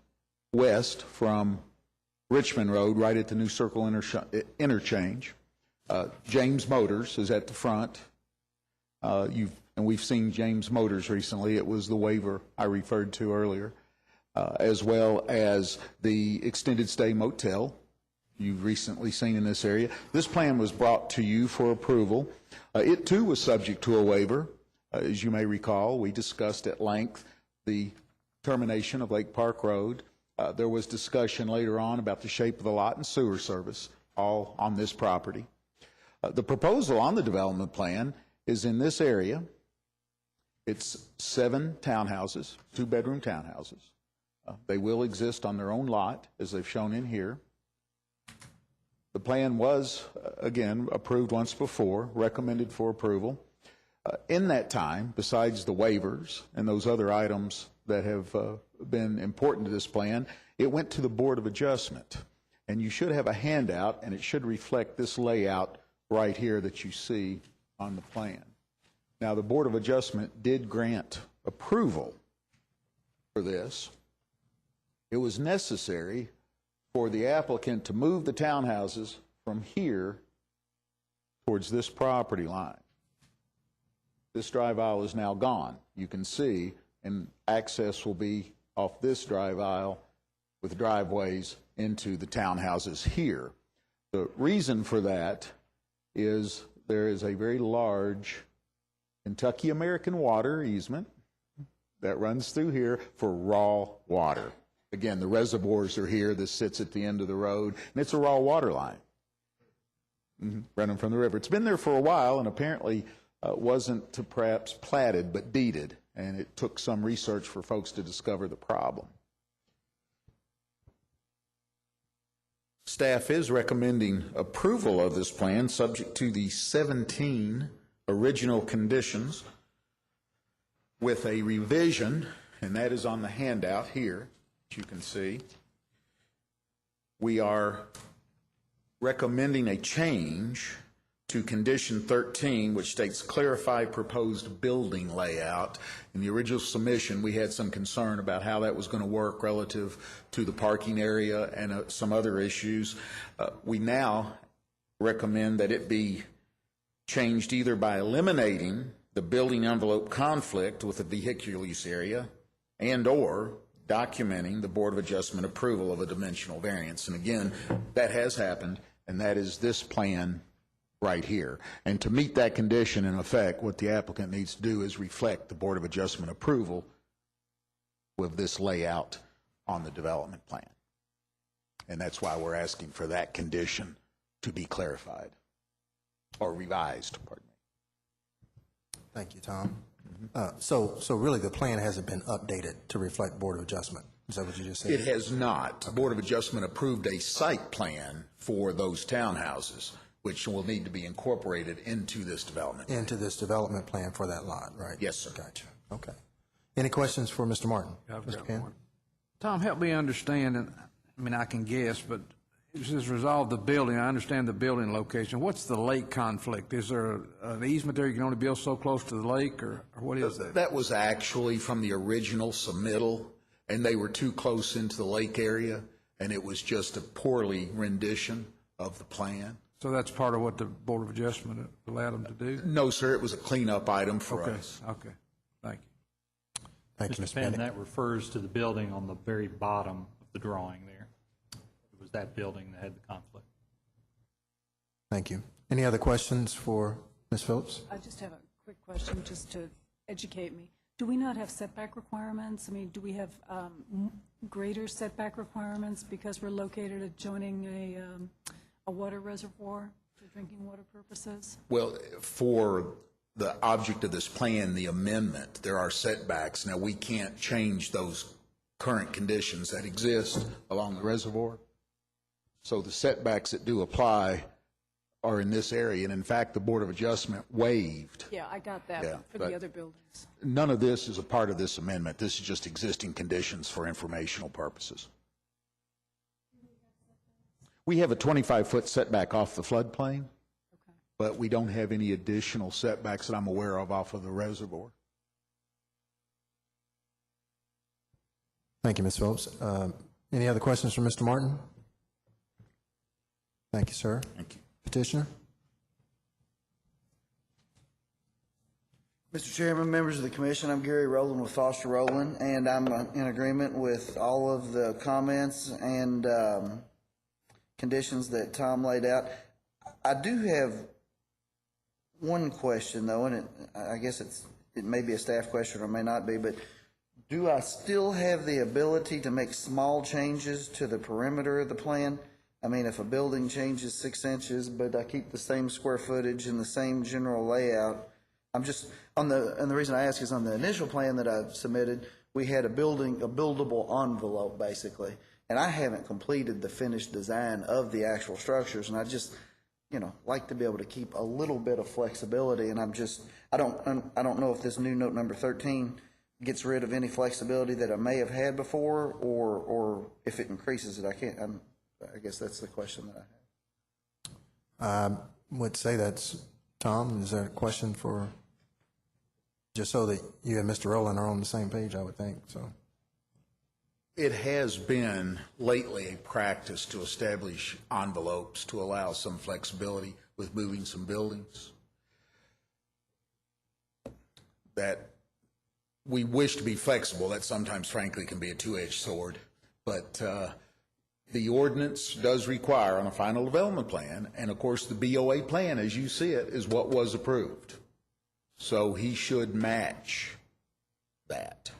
west from Richmond Road, right at the New Circle interchange. James Motors is at the front. And we've seen James Motors recently. It was the waiver I referred to earlier, as well as the extended stay motel you've recently seen in this area. This plan was brought to you for approval. It too was subject to a waiver. As you may recall, we discussed at length the termination of Lake Park Road. There was discussion later on about the shape of the lot and sewer service, all on this property. The proposal on the development plan is in this area. It's 7 townhouses, 2-bedroom townhouses. They will exist on their own lot, as they've shown in here. The plan was, again, approved once before, recommended for approval. In that time, besides the waivers and those other items that have been important to this plan, it went to the Board of Adjustment. And you should have a handout, and it should reflect this layout right here that you see on the plan. Now, the Board of Adjustment did grant approval for this. It was necessary for the applicant to move the townhouses from here towards this property line. This drive aisle is now gone, you can see, and access will be off this drive aisle with driveways into the townhouses here. The reason for that is there is a very large Kentucky American Water easement that runs through here for raw water. Again, the reservoirs are here. This sits at the end of the road, and it's a raw water line running from the river. It's been there for a while, and apparently wasn't perhaps platted, but deeded, and it took some research for folks to discover the problem. Staff is recommending approval of this plan subject to the 17 original conditions with a revision, and that is on the handout here, as you can see. We are recommending a change to condition 13, which states clarify proposed building layout. In the original submission, we had some concern about how that was going to work relative to the parking area and some other issues. We now recommend that it be changed either by eliminating the building envelope conflict with the vehicular use area, and/or documenting the Board of Adjustment approval of a dimensional variance. And again, that has happened, and that is this plan right here. And to meet that condition, in effect, what the applicant needs to do is reflect the Board of Adjustment approval with this layout on the development plan. And that's why we're asking for that condition to be clarified or revised, pardon me. Thank you, Tom. So really, the plan hasn't been updated to reflect Board of Adjustment. Is that what you just said? It has not. The Board of Adjustment approved a site plan for those townhouses, which will need to be incorporated into this development. Into this development plan for that lot, right? Yes, sir. Gotcha. Okay. Any questions for Mr. Martin? Mr. Penn? Tom, help me understand, and I mean, I can guess, but it says resolve the building. I understand the building location. What's the lake conflict? Is there an easement there? You can only build so close to the lake, or what is that? That was actually from the original submittal, and they were too close into the lake area, and it was just a poorly rendition of the plan. So that's part of what the Board of Adjustment allowed them to do? No, sir, it was a cleanup item for us. Okay, thank you. Thank you, Mr. Mr. Penn, Bennett. that refers to the building on the very bottom of the drawing there. It was that building that had the conflict. Thank you. Any other questions for Ms. Phillips? I just have a quick question, just to educate me. Do we not have setback requirements? I mean, do we have greater setback requirements because we're located adjoining a water reservoir for drinking water purposes? Well, for the object of this plan, the amendment, there are setbacks. Now, we can't change those current conditions that exist along the reservoir. So the setbacks that do apply are in this area, and in fact, the Board of Adjustment waived. Yeah, I got that Yeah, for but the other buildings. None of this is a part of this amendment. This is just existing conditions for informational purposes. We have a 25-foot setback off the floodplain, but we don't have any additional setbacks that I'm aware of off of the reservoir. Thank you, Ms. Phillips. Any other questions for Mr. Martin? Thank you, sir. Thank you. Petitioner? Mr. Chairman, members of the commission, I'm Gary Rowland with Foster Rowland, and I'm in agreement with all of the comments and conditions that Tom laid out. I do have one question, though, and I guess it may be a staff question or may not be, but do I still have the ability to make small changes to the perimeter of the plan? I mean, if a building changes 6 inches, but I keep the same square footage and the same general layout, I'm just, and the reason I ask is on the initial plan that I submitted, we had a buildable envelope, basically. And I haven't completed the finished design of the actual structures, and I just, like to be able to keep a little bit of flexibility, and I don't know if this new note number 13 gets rid of any flexibility that I may have had before, or if it increases it. I guess that's the question that I have. I would say that's, Tom, is that a question for, just so that you and Mr. Rowland are on the same page, I would think, so. It has been lately a practice to establish envelopes to allow some flexibility with moving some buildings. That we wish to be flexible. That sometimes, frankly, can be a two-edged sword. But the ordinance does require on a final development plan, and of course the BOA plan, as you see it, is what was approved. So he should match that.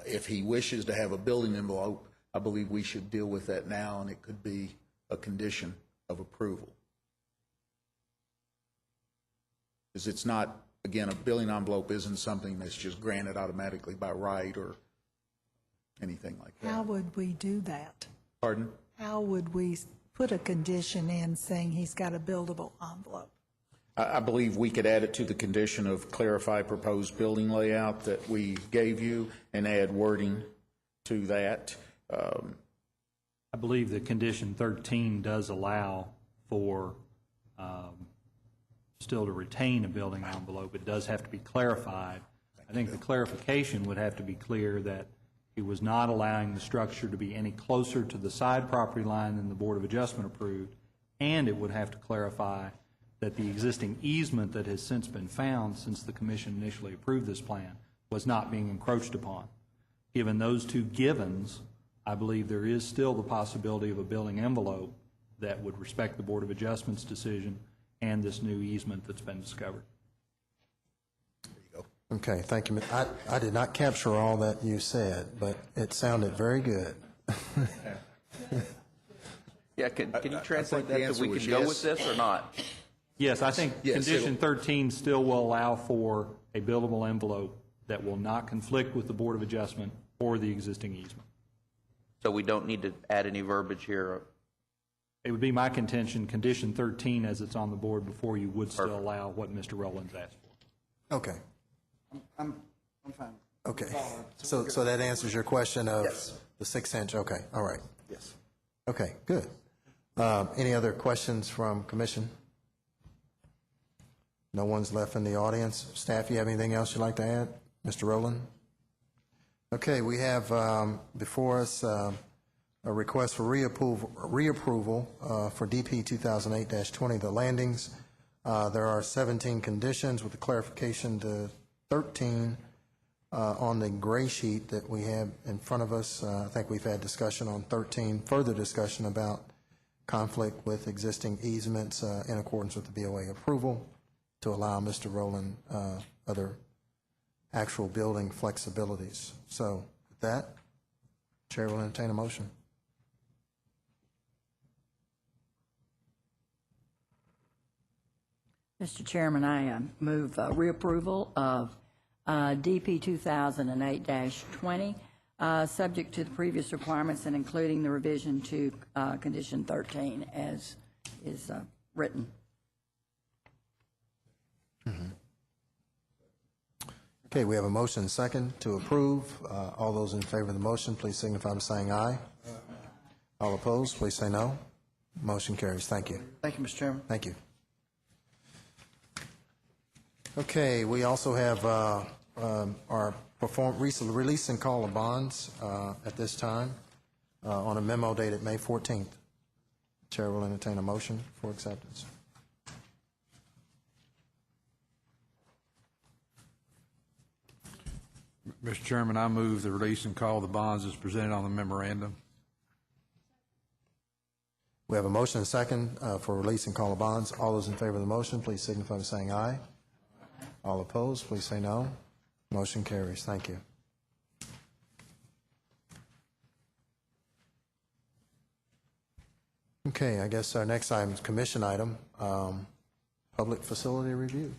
If he wishes to have a building envelope, I believe we should deal with that now, and it could be a condition of approval. Because it's not, again, a building envelope isn't something that's just granted automatically by right or anything like that. How would we do that? Pardon? How would we put a condition in saying he's got a buildable envelope? I believe we could add it to the condition of clarify proposed building layout that we gave you and add wording to that. I believe that condition 13 does allow for still to retain a building envelope. It does have to be clarified. I think the clarification would have to be clear that he was not allowing the structure to be any closer to the side property line than the Board of Adjustment approved, and it would have to clarify that the existing easement that has since been found since the commission initially approved this plan was not being encroached upon. Given those two givens, I believe there is still the possibility of a building envelope that would respect the Board of Adjustment's decision and this new easement that's been discovered. Okay, thank you. I did not capture all that you said, but it sounded very good. Yeah, can you translate that so we can go with this or not? Yes, I think Yes, condition 13 still will allow for a buildable envelope that will not conflict with the Board of Adjustment or the existing easement. So we don't need to add any verbiage here? It would be my contention, condition 13, as it's on the board before you, would still allow what Mr. Rowland's asked for. Okay, I'm fine. okay. So that answers your question of the 6-inch, okay, all right. Yes. Okay, good. Any other questions from commission? No one's left in the audience. Staff, you have anything else you'd like to add? Mr. Rowland? Okay, we have before us a request for reapproval for DP 2008-20, the landings. There are 17 conditions with the clarification to 13 on the gray sheet that we have in front of us. I think we've had discussion on 13, further discussion about conflict with existing easements in accordance with the BOA approval to allow Mr. Rowland other actual building flexibilities. So with that, Chair will entertain a motion. Mr. Chairman, I move reapproval of DP 2008-20, subject to the previous requirements and including the revision to condition 13 as is written. Okay, we have a motion and second to approve. All those in favor of the motion, please signify by saying aye. All opposed, please say no. Motion carries. Thank you. Thank you, Mr. Chairman. Thank you. Okay, we also have our release and call of bonds at this time on a memo dated May 14th. Chair will entertain a motion for acceptance. Mr. Chairman, I move the release and call of the bonds as presented on the memorandum. We have a motion and second for release and call of bonds. All those in favor of the motion, please signify by saying aye. All opposed, please say no. Motion carries. Thank you. Okay, I guess our next item is commission item, public facility review.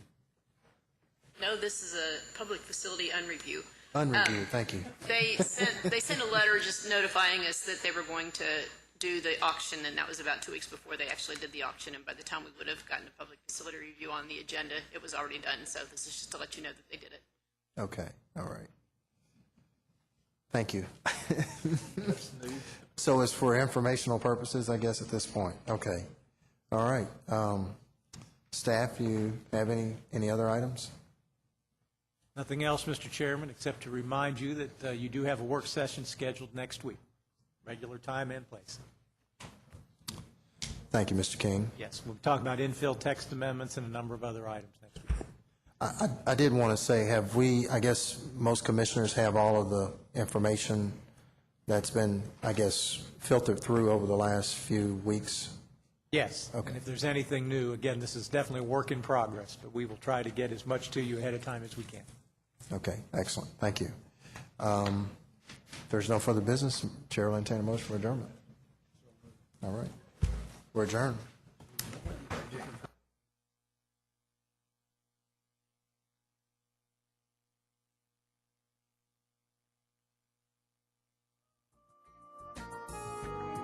No, this is a public facility unreview. Unreviewed, thank you. They sent a letter just notifying us that they were going to do the auction, and that was about 2 weeks before they actually did the auction, and by the time we would have gotten a public facility review on the agenda, it was already done, so this is just to let you know that they did it. Okay, all right. Thank you. So it's for informational purposes, I guess, at this point. Okay, all right. Staff, you have any other items? Nothing else, Mr. Chairman, except to remind you that you do have a work session scheduled next week, regular time and place. Thank you, Mr. King. Yes, we'll talk about infill text amendments and a number of other items next week. I did want to say, have we, I guess most commissioners have all of the information that's been, I guess, filtered through over the last few weeks? Yes. Okay. And if there's anything new, again, this is definitely a work in progress, but we will try to get as much to you ahead of time as we can. Okay, excellent. Thank you. If there's no further business, Chair will entertain a motion for adjournment. All right. We're adjourned.